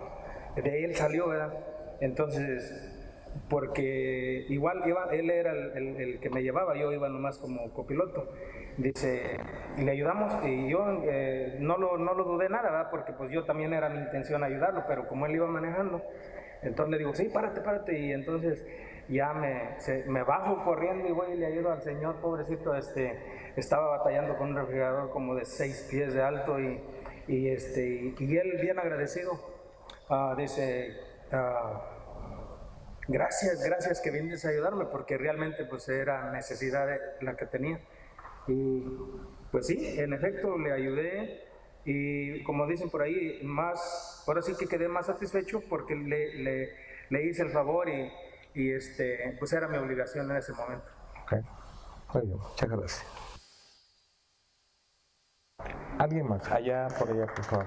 Speaker 3: De ahí él salió, ¿verdad? Entonces, porque igual él era el que me llevaba, yo iba nomás como copiloto. Dice, y le ayudamos, y yo no lo dudé nada, ¿verdad? Porque pues yo también era mi intención ayudarlo, pero como él iba manejando, entonces le digo, sí, párate, y entonces ya me bajo corriendo y voy y le ayudo al señor, pobrecito, estaba batallando con un refrigerador como de 6 pies de alto, y él bien agradecido, dice, Gracias que vienes a ayudarme, porque realmente pues era necesidad la que tenía. Y pues sí, en efecto le ayudé, y como dicen por ahí, ahora sí que quedé más satisfecho porque le hice el favor, y pues era mi obligación en ese momento.
Speaker 1: Okay. Muy bien, muchas gracias. ¿Alguien más? Allá, por allá, por favor.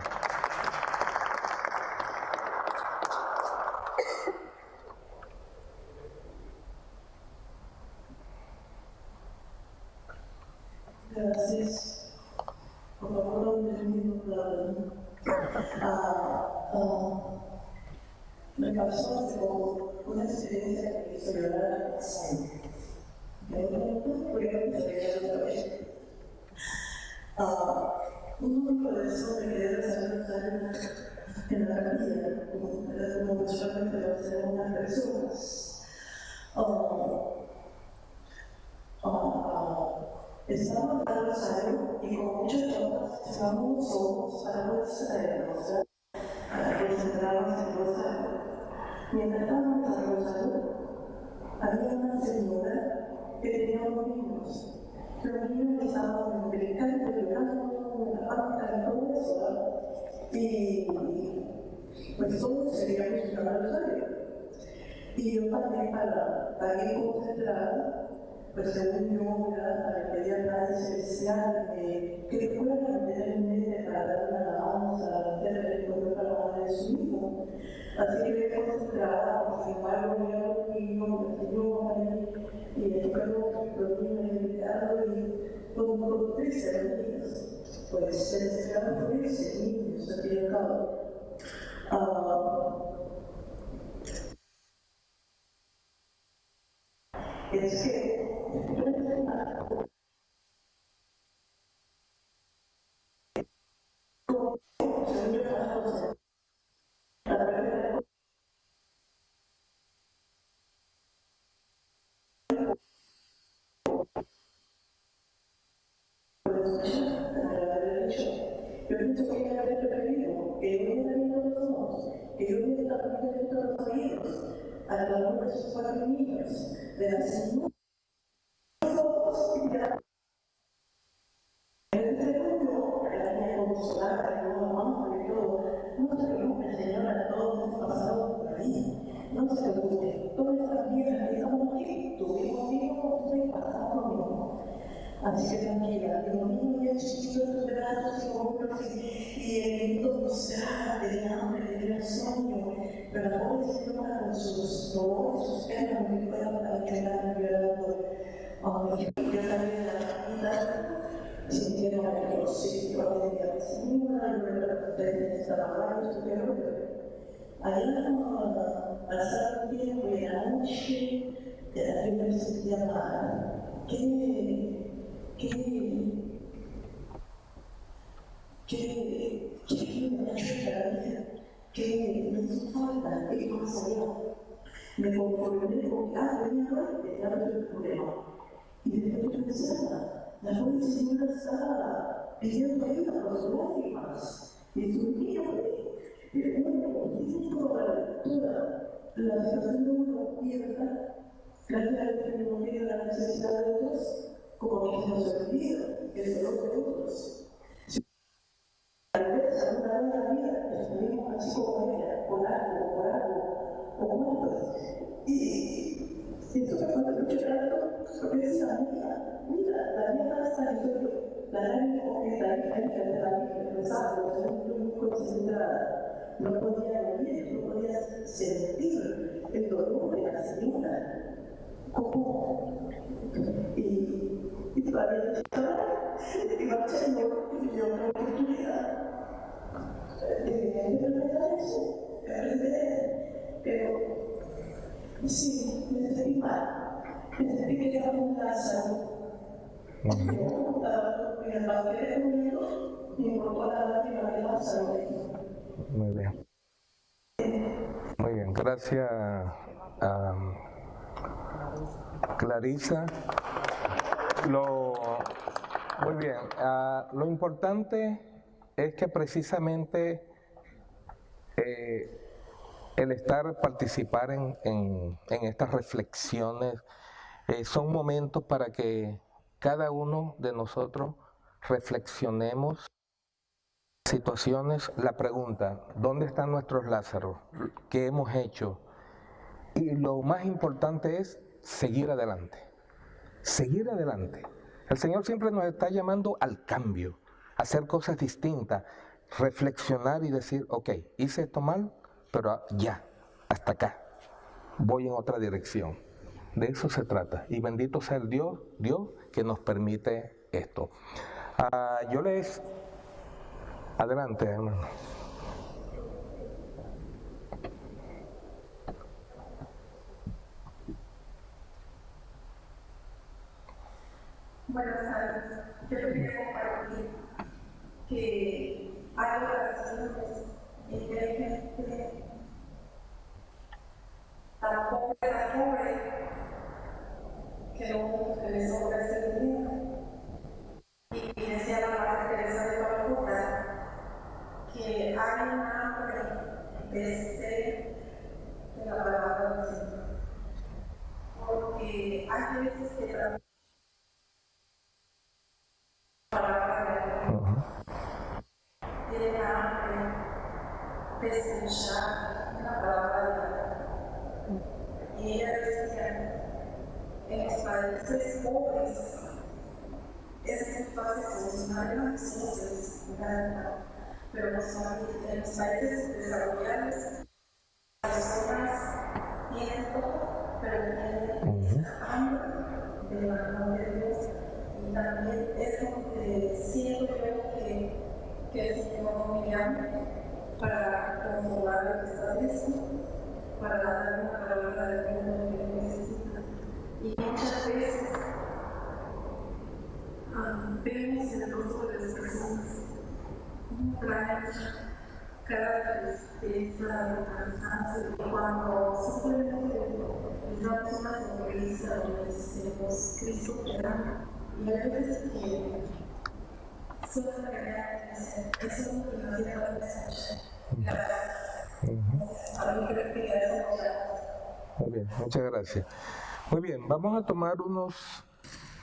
Speaker 4: Gracias. Por favor, no me termino me pasó hace poco una experiencia que hizo llorar al pasado. Voy a empezar otra vez. Uno no puede sobrevivir en la vida, como usualmente lo hacen algunas personas. Estamos en el rosario y con muchas personas cerramos los ojos para distraernos, para concentrarnos en el rosario. Mientras estábamos en el rosario, había una señora que tenía unos niños. Los niños estaban brincando, llorando, y todo eso, y pues todos queríamos entrar al rosario. Y yo también, para ir concentrada, pues según yo, para pedir a nadie especial, que puedan tenerme para dar una alabanza, hacer el recuerdo para la madre de su hijo. Así que me concentrada, pues igual voy a los niños, el Señor, y espero los niños invitados, y todo triste de los niños. Pues se necesitaban por ese niños, al fin y al cabo. Es que yo pienso que haber preferido que yo hubiera visto los ojos, que yo hubiera visto los oídos, a la voz de sus 4 niños, de la señora. En ese segundo, la niña consolada, y luego mamá, y todo, no se preocupe, señora, todos hemos pasado por ahí, no se preocupe, todas estas vidas que estamos aquí, tuvimos hijos y pasamos lo mismo. Así que tranquila, los niños ya chiquitos en tus brazos y hombros, y el niño tenía hambre, tenía sueño, pero la pobre señora con sus dolores, sus penas, me fue llorando. Yo salí de la camita, sintiendo que los hijos de la señora, yo estaba hablando, allá pasaba un tiempo y en la noche, yo me sentía mal. Que me ayuda la vida, que me hizo falta, que más allá. Me conformé con que venía muerte, ya no el problema. Y después yo pensaba, la joven señora estaba pidiendo ayuda por sus lágrimas. Y su niño, bueno, justo a la lectura, la situación de una pierda, claramente no tiene la necesidad de otros, como que se nos olvida el dolor de otros. Tal vez alguna vez en la vida estuvimos así como ella, por algo, o muertos. Y esto me fue mucho rato, porque decía, mira, la vida está en la gran hipócrita de la vida, rezando, muy concentrada, no podía vivir, no podía sentir el dolor de la señora. ¿Cómo? Y todavía estaba, iba a ser una oportunidad de interpretar eso, de aprender, pero sí, me sentí mal, me sentí que era un Lázaro. Yo estaba en el banquete conmigo, me importó la lágrima de Lázaro.
Speaker 1: Muy bien. Muy bien, gracias Clarisa. Muy bien, lo importante es que precisamente el participar en estas reflexiones son momentos para que cada uno de nosotros reflexionemos situaciones, la pregunta, ¿dónde están nuestros Lázaros? ¿Qué hemos hecho? Y lo más importante es seguir adelante. Seguir adelante. El Señor siempre nos está llamando al cambio, a hacer cosas distintas, reflexionar y decir, ok, hice esto mal, pero ya, hasta acá, voy en otra dirección. De eso se trata. Y bendito sea el Dios que nos permite esto. Yo les... Adelante, hermano.
Speaker 4: Buenas tardes. Yo quería compartir que hay ocasiones en que hay gente tan pobre que lo único que les sobra es el dinero. Y decía la Madre Teresa de Calcuta que hay un hambre de sed de la palabra del Señor. Porque hay veces que la palabra de Dios tiene hambre de escuchar la palabra de Dios. Y ella decía, en los países pobres es muy fácil solucionar las cosas, pero en los países desarrollados las personas tienen todo, pero tienen hambre del amor de Dios. Y también es lo que siento yo que el Señor me llama para consolar lo que está diciendo, para dar una palabra de Dios lo que necesita. Y muchas veces vemos en el rostro de las personas un trae cada tristeza, cansancio, y cuando simplemente les damos una sonrisa o les decimos Cristo te ama, y a veces que solo la realidad eso es lo que nos lleva a escuchar. Gracias. A mí creo que ya es
Speaker 1: Muy bien, muchas gracias. Muy bien, vamos a tomar unos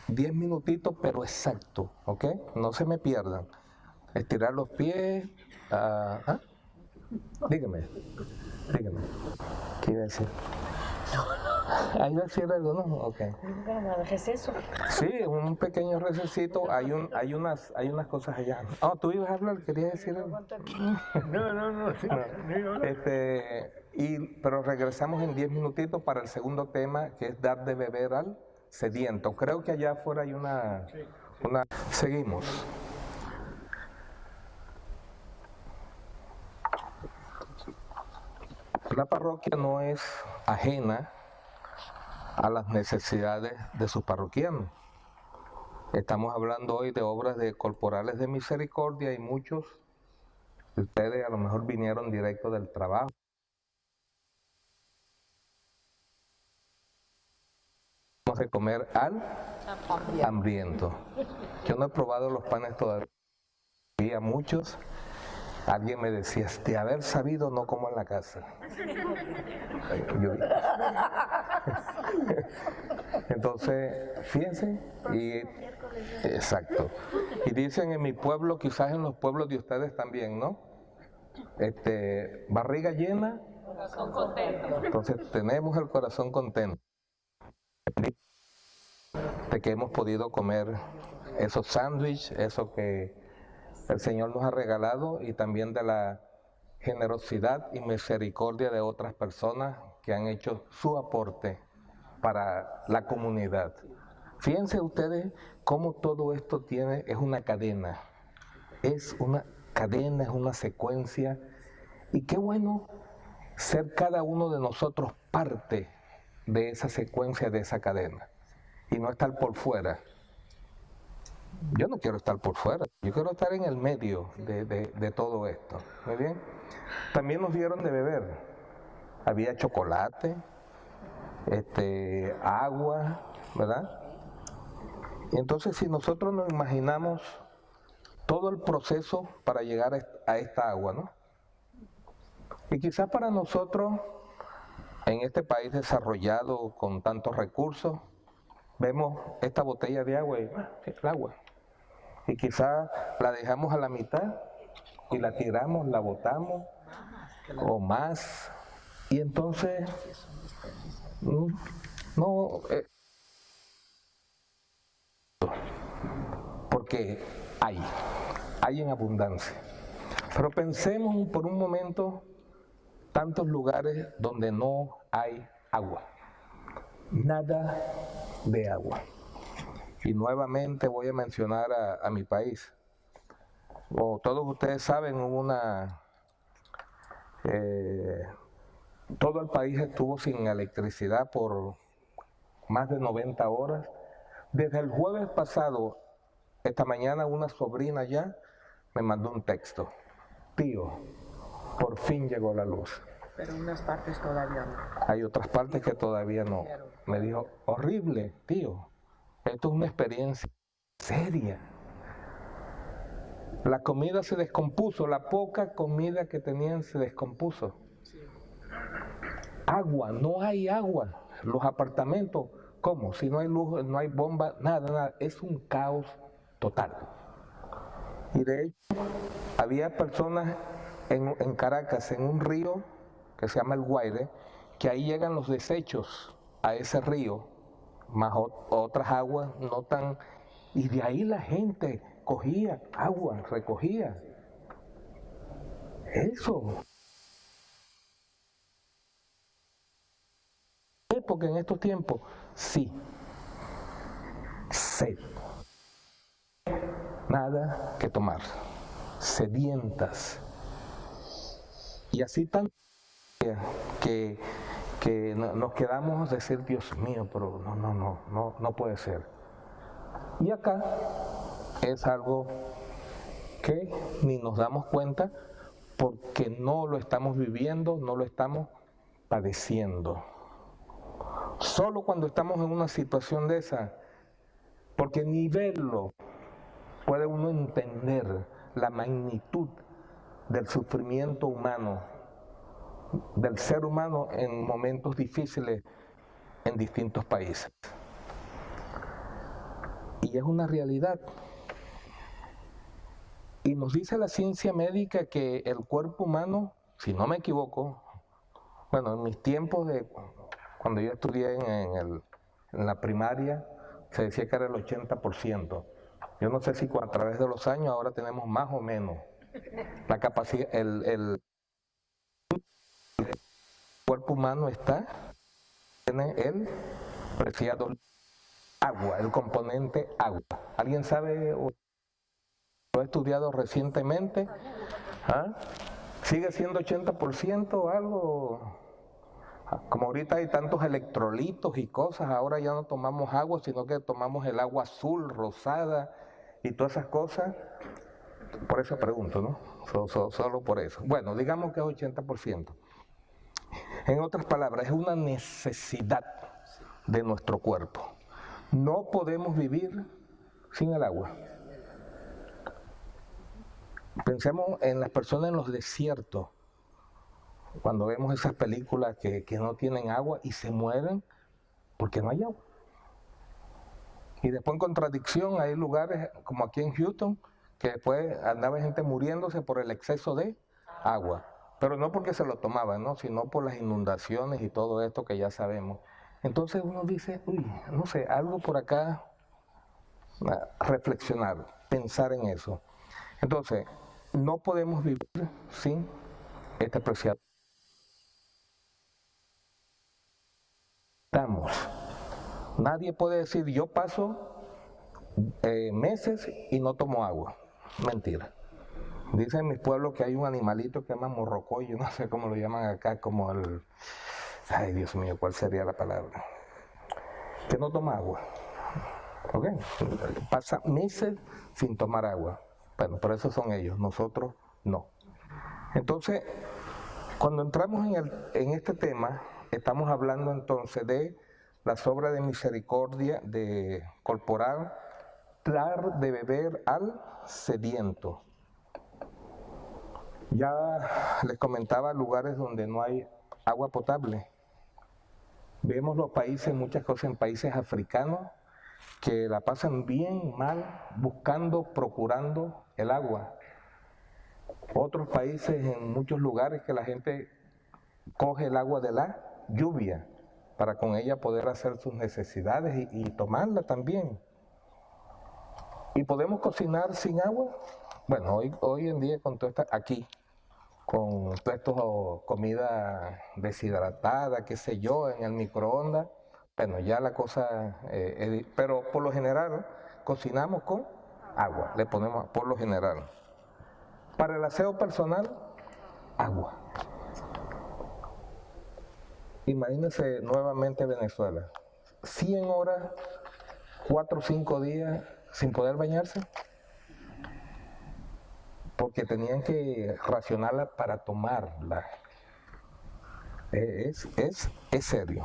Speaker 1: 10 minutitos, pero exacto, ¿ok? No se me pierdan. Estirar los pies. Dígame. ¿Qué iba a decir? ¿Ahí va a decir algo, no? Ok.
Speaker 2: ¿Receso?
Speaker 1: Sí, un pequeño recesito. Hay unas cosas allá. ¿Tú ibas a hablar? ¿Querías decir algo?
Speaker 5: No.
Speaker 1: Pero regresamos en 10 minutitos para el segundo tema, que es dar de beber al sediento. Creo que allá afuera hay una... Seguimos. La parroquia no es ajena a las necesidades de sus parroquianos. Estamos hablando hoy de obras corporales de misericordia y muchos de ustedes a lo mejor vinieron directo del trabajo. Vamos a comer al hambriento. Yo no he probado los panes todavía. Había muchos. Alguien me decía, de haber sabido no como en la casa. Entonces, fíjense, exacto. Y dicen en mi pueblo, quizás en los pueblos de ustedes también, ¿no? Barriga llena, corazón contento. Entonces tenemos el corazón contento de que hemos podido comer esos sándwiches, eso que el Señor nos ha regalado, y también de la generosidad y misericordia de otras personas que han hecho su aporte para la comunidad. Fíjense ustedes cómo todo esto es una cadena. Es una cadena, es una secuencia. Y qué bueno ser cada uno de nosotros parte de esa secuencia, de esa cadena. Y no estar por fuera. Yo no quiero estar por fuera, yo quiero estar en el medio de todo esto. Muy bien. También nos dieron de beber. Había chocolate, agua, ¿verdad? Entonces, si nosotros nos imaginamos todo el proceso para llegar a esta agua, ¿no? Y quizás para nosotros, en este país desarrollado con tantos recursos, vemos esta botella de agua y el agua. Y quizás la dejamos a la mitad y la tiramos, la botamos o más. Y entonces, no, porque hay en abundancia. Pero pensemos por un momento tantos lugares donde no hay agua, nada de agua. Y nuevamente voy a mencionar a mi país. Como todos ustedes saben, todo el país estuvo sin electricidad por más de 90 horas. Desde el jueves pasado, esta mañana, una sobrina ya me mandó un texto. Tío, por fin llegó la luz.
Speaker 2: Pero en unas partes todavía no.
Speaker 1: Hay otras partes que todavía no. Me dijo, horrible, tío. Esto es una experiencia seria. La comida se descompuso, la poca comida que tenían se descompuso. Agua, no hay agua. Los apartamentos, ¿cómo? Si no hay luz, no hay bomba, nada. Es un caos total. Y de hecho, había personas en Caracas, en un río que se llama el Guaire, que ahí llegan los desechos a ese río, más otras aguas no tan... Y de ahí la gente cogía agua, recogía. Eso. Porque en estos tiempos, sí, sed. Nada que tomar. Sedientas. Y así tan que nos quedamos a decir, Dios mío, pero no puede ser. Y acá es algo que ni nos damos cuenta porque no lo estamos viviendo, no lo estamos padeciendo. Solo cuando estamos en una situación de esa, porque ni verlo puede uno entender la magnitud del sufrimiento humano, del ser humano en momentos difíciles en distintos países. Y es una realidad. Y nos dice la ciencia médica que el cuerpo humano, si no me equivoco, bueno, en mis tiempos de cuando yo estudié en la primaria, se decía que era el 80%. Yo no sé si a través de los años ahora tenemos más o menos la capacidad, el cuerpo humano tiene el preciado agua, el componente agua. ¿Alguien sabe o lo ha estudiado recientemente? ¿Ah? ¿Sigue siendo 80% o algo? Como ahorita hay tantos electrolitos y cosas, ahora ya no tomamos agua, sino que tomamos el agua azul, rosada y todas esas cosas. Por eso pregunto, ¿no? Solo por eso. Bueno, digamos que es 80%. En otras palabras, es una necesidad de nuestro cuerpo. No podemos vivir sin el agua. Pensemos en las personas en los desiertos. Cuando vemos esas películas que no tienen agua y se mueren porque no hay agua. Y después en contradicción hay lugares como aquí en Houston que después andaba gente muriéndose por el exceso de agua. Pero no porque se lo tomaban, ¿no? Sino por las inundaciones y todo esto que ya sabemos. Entonces uno dice, no sé, algo por acá, reflexionar, pensar en eso. Entonces, no podemos vivir sin este preciado. Nadie puede decir, yo paso meses y no tomo agua. Mentira. Dicen en mis pueblos que hay un animalito que se llama morrocoy, yo no sé cómo lo llaman acá, como el... Ay, Dios mío, ¿cuál sería la palabra? Que no toma agua. ¿Ok? Pasa meses sin tomar agua. Bueno, pero esos son ellos, nosotros no. Entonces, cuando entramos en este tema, estamos hablando entonces de las obras de misericordia, de corporal, dar de beber al sediento. Ya les comentaba lugares donde no hay agua potable. Vemos los países, muchas cosas en países africanos que la pasan bien mal buscando, procurando el agua. Otros países, en muchos lugares, que la gente coge el agua de la lluvia para con ella poder hacer sus necesidades y tomarla también. ¿Y podemos cocinar sin agua? Bueno, hoy en día con toda esta, aquí, con toda esta comida deshidratada, qué sé yo, en el microondas, bueno, ya la cosa, pero por lo general cocinamos con agua, le ponemos por lo general. Para el aseo personal, agua. Imagínense nuevamente Venezuela, 100 horas, 4 o 5 días sin poder bañarse, porque tenían que racionarla para tomarla. Es serio.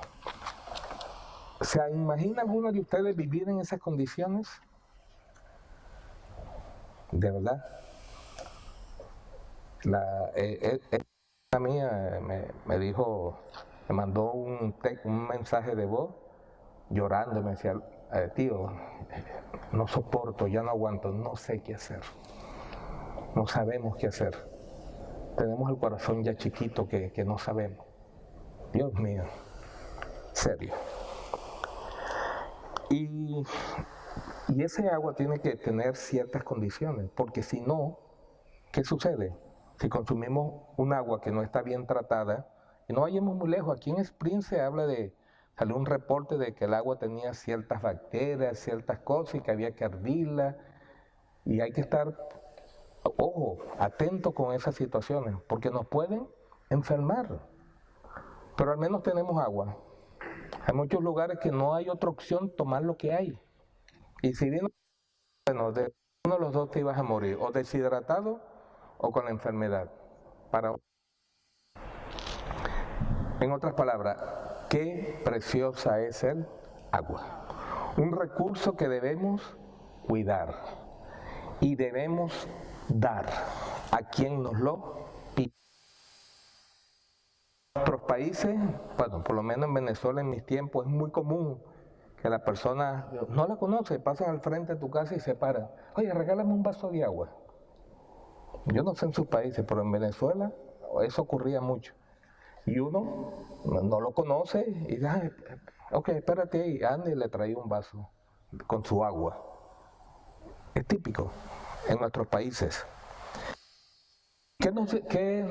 Speaker 1: ¿Se imagina alguno de ustedes vivir en esas condiciones? De verdad. La mía me dijo, me mandó un mensaje de voz llorando, me decía, tío, no soporto, ya no aguanto, no sé qué hacer, no sabemos qué hacer, tenemos el corazón ya chiquito que no sabemos. Dios mío, serio. Y ese agua tiene que tener ciertas condiciones, porque si no, ¿qué sucede? Si consumimos un agua que no está bien tratada, y no vayamos muy lejos, aquí en Spring se habla salió un reporte de que el agua tenía ciertas bacterias, ciertas cosas, y que había que hervirla, y hay que estar, ojo, atento con esas situaciones, porque nos pueden enfermar, pero al menos tenemos agua. Hay muchos lugares que no hay otra opción, tomar lo que hay, y si bien, bueno, de uno de los dos te ibas a morir, o deshidratado, o con la enfermedad. En otras palabras, qué preciosa es el agua. Un recurso que debemos cuidar y debemos dar a quien nos lo pide. En otros países, bueno, por lo menos en Venezuela en mis tiempos es muy común que la persona no la conoce, pasan al frente de tu casa y se paran. Oye, regálame un vaso de agua. Yo no sé en sus países, pero en Venezuela eso ocurría mucho. Y uno no lo conoce y dice, ok, espérate ahí, anda y le trae un vaso con su agua. Es típico en nuestros países. ¿Qué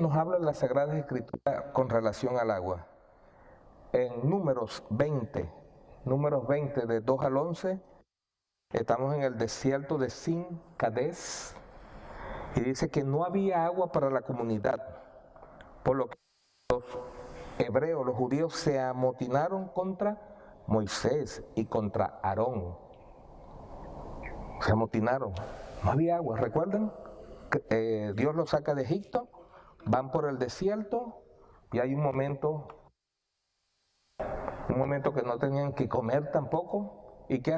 Speaker 1: nos habla la Sagrada Escritura con relación al agua? En Números 20 de 2 al 11, estamos en el desierto de Sin Cades, y dice que no había agua para la comunidad, por lo que los hebreos, los judíos, se amotinaron contra Moisés y contra Aarón. Se amotinaron, no había agua, ¿recuerdan? Dios los saca de Egipto, van por el desierto y hay un momento que no tenían que comer tampoco. ¿Y qué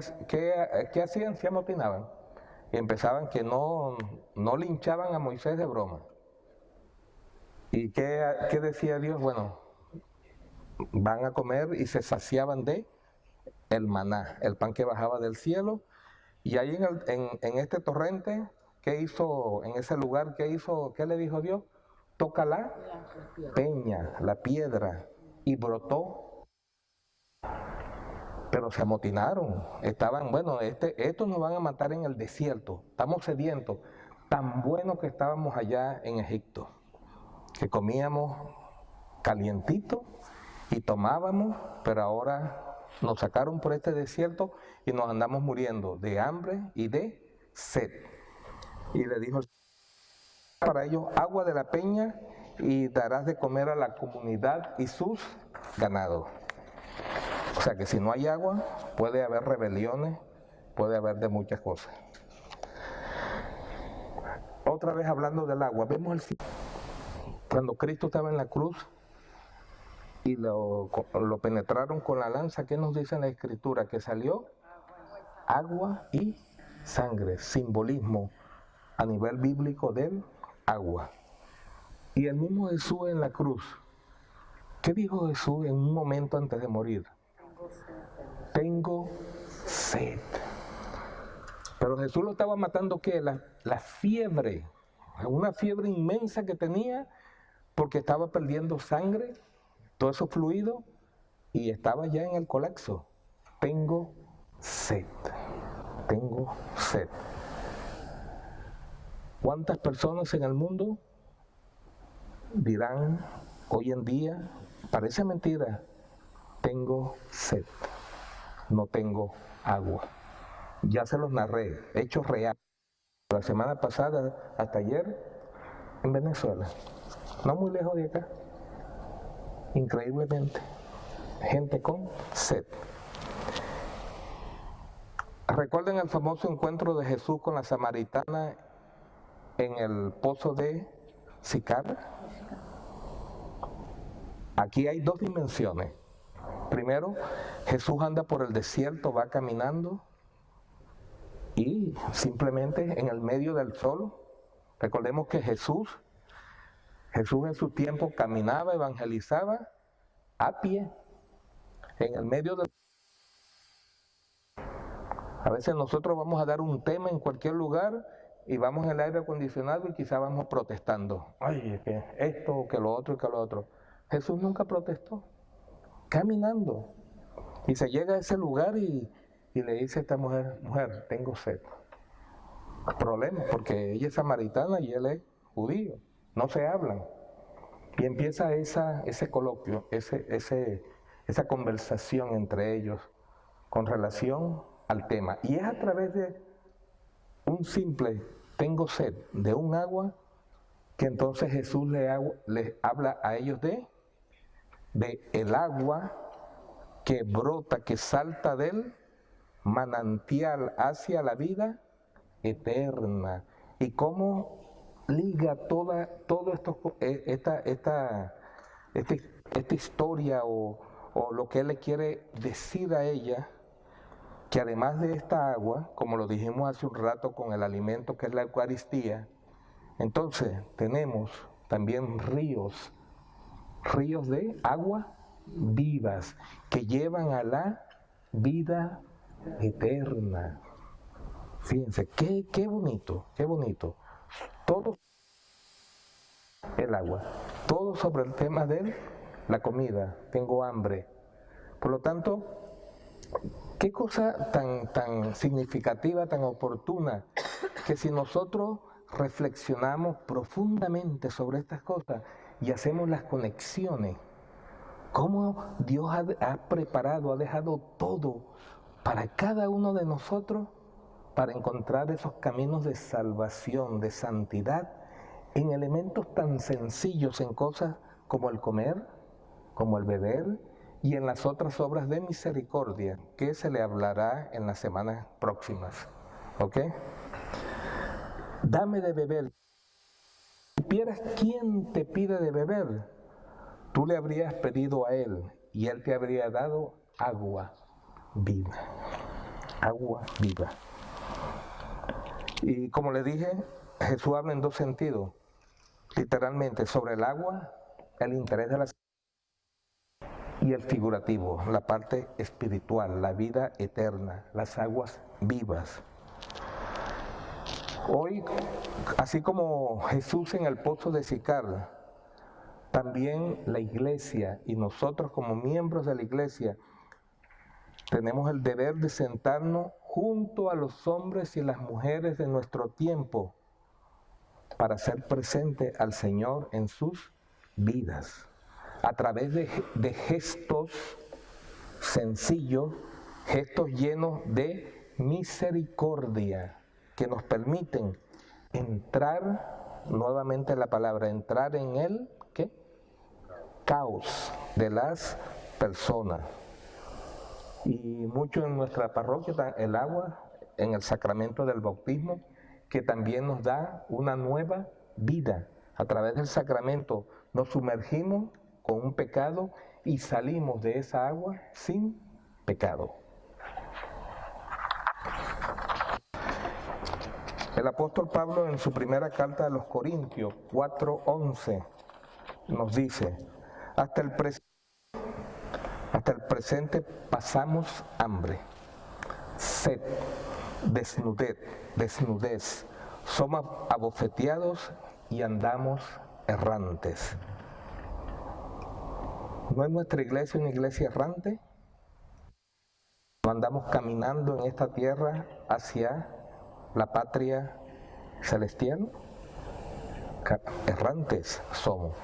Speaker 1: hacían? Se amotinaban. Y empezaban que no linchaban a Moisés de broma. ¿Y qué decía Dios? Bueno, van a comer y se saciaban de el maná, el pan que bajaba del cielo. Y ahí en este torrente, ¿qué hizo en ese lugar? ¿Qué le dijo Dios? Toca la peña, la piedra, y brotó. Pero se amotinaron, estaban, bueno, estos nos van a matar en el desierto, estamos sedientos, tan bueno que estábamos allá en Egipto, que comíamos calientito y tomábamos, pero ahora nos sacaron por este desierto y nos andamos muriendo de hambre y de sed. Y le dijo para ellos, agua de la peña y darás de comer a la comunidad y sus ganados. O sea que si no hay agua, puede haber rebeliones, puede haber de muchas cosas. Otra vez hablando del agua, vemos cuando Cristo estaba en la cruz y lo penetraron con la lanza, ¿qué nos dice en la Escritura? Que salió agua y sangre, simbolismo a nivel bíblico del agua. Y el mismo Jesús en la cruz, ¿qué dijo Jesús en un momento antes de morir? Tengo sed. Pero Jesús lo estaba matando, ¿qué? La fiebre, una fiebre inmensa que tenía porque estaba perdiendo sangre, todo eso fluido, y estaba ya en el colapso. Tengo sed, tengo sed. ¿Cuántas personas en el mundo dirán hoy en día, parece mentira, tengo sed, no tengo agua? Ya se los narré, hechos reales. La semana pasada, hasta ayer, en Venezuela, no muy lejos de acá, increíblemente, gente con sed. ¿Recuerdan el famoso encuentro de Jesús con la samaritana en el pozo de Sicar? Aquí hay dos dimensiones. Primero, Jesús anda por el desierto, va caminando y simplemente en el medio del sol. Recordemos que Jesús en su tiempo caminaba, evangelizaba a pie, en el medio del... A veces nosotros vamos a dar un tema en cualquier lugar y vamos en el aire acondicionado y quizá vamos protestando. Ay, que esto, que lo otro, que lo otro. Jesús nunca protestó, caminando. Y se llega a ese lugar y le dice a esta mujer, mujer, tengo sed. Problema, porque ella es samaritana y él es judío, no se hablan. Y empieza ese coloquio, esa conversación entre ellos con relación al tema. Y es a través de un simple tengo sed de un agua que entonces Jesús les habla a ellos de el agua que brota, que salta del manantial hacia la vida eterna. Y cómo liga toda esta historia o lo que él le quiere decir a ella, que además de esta agua, como lo dijimos hace un rato con el alimento que es la Eucaristía, entonces tenemos también ríos de agua vivas que llevan a la vida eterna. Fíjense, qué bonito, qué bonito. Todo el agua, todo sobre el tema de la comida, tengo hambre. Por lo tanto, qué cosa tan significativa, tan oportuna, que si nosotros reflexionamos profundamente sobre estas cosas y hacemos las conexiones, cómo Dios ha preparado, ha dejado todo para cada uno de nosotros para encontrar esos caminos de salvación, de santidad, en elementos tan sencillos, en cosas como el comer, como el beber, y en las otras obras de misericordia, que se le hablará en las semanas próximas. ¿Ok? Dame de beber. Si supieras quién te pide de beber, tú le habrías pedido a él, y él te habría dado agua viva. Agua viva. Y como le dije, Jesús habla en dos sentidos. Literalmente, sobre el agua, el interés de la y el figurativo, la parte espiritual, la vida eterna, las aguas vivas. Hoy, así como Jesús en el pozo de Sicar, también la iglesia y nosotros como miembros de la iglesia tenemos el deber de sentarnos junto a los hombres y las mujeres de nuestro tiempo para hacer presente al Señor en sus vidas, a través de gestos sencillos, gestos llenos de misericordia, que nos permiten entrar, nuevamente la palabra, entrar en el ¿qué? Caos de las personas. Y mucho en nuestra parroquia, el agua, en el sacramento del bautismo, que también nos da una nueva vida. A través del sacramento nos sumergimos con un pecado y salimos de esa agua sin pecado. El apóstol Pablo en su primera carta a los Corintios 4:11 nos dice, hasta el presente pasamos hambre, sed, desnudez, somos abofeteados y andamos errantes. ¿No es nuestra iglesia una iglesia errante? ¿No andamos caminando en esta tierra hacia la patria celestial? Errantes somos.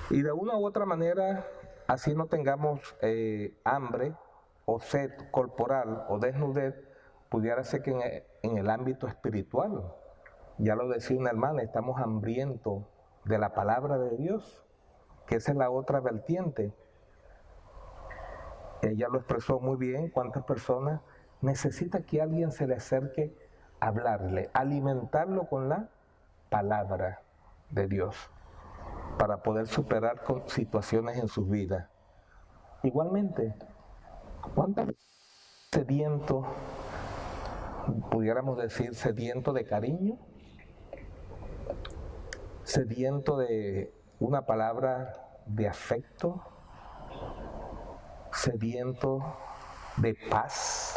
Speaker 1: Y de una u otra manera, así no tengamos hambre o sed corporal o desnudez, pudiera ser que en el ámbito espiritual, ya lo decía una hermana, estamos hambrientos de la palabra de Dios, que esa es la otra vertiente. Ella lo expresó muy bien, cuántas personas necesitan que alguien se le acerque a hablarle, alimentarlo con la palabra de Dios, para poder superar situaciones en sus vidas. Igualmente, ¿cuántas sediento, pudiéramos decir, sediento de cariño, sediento de una palabra de afecto, sediento de paz,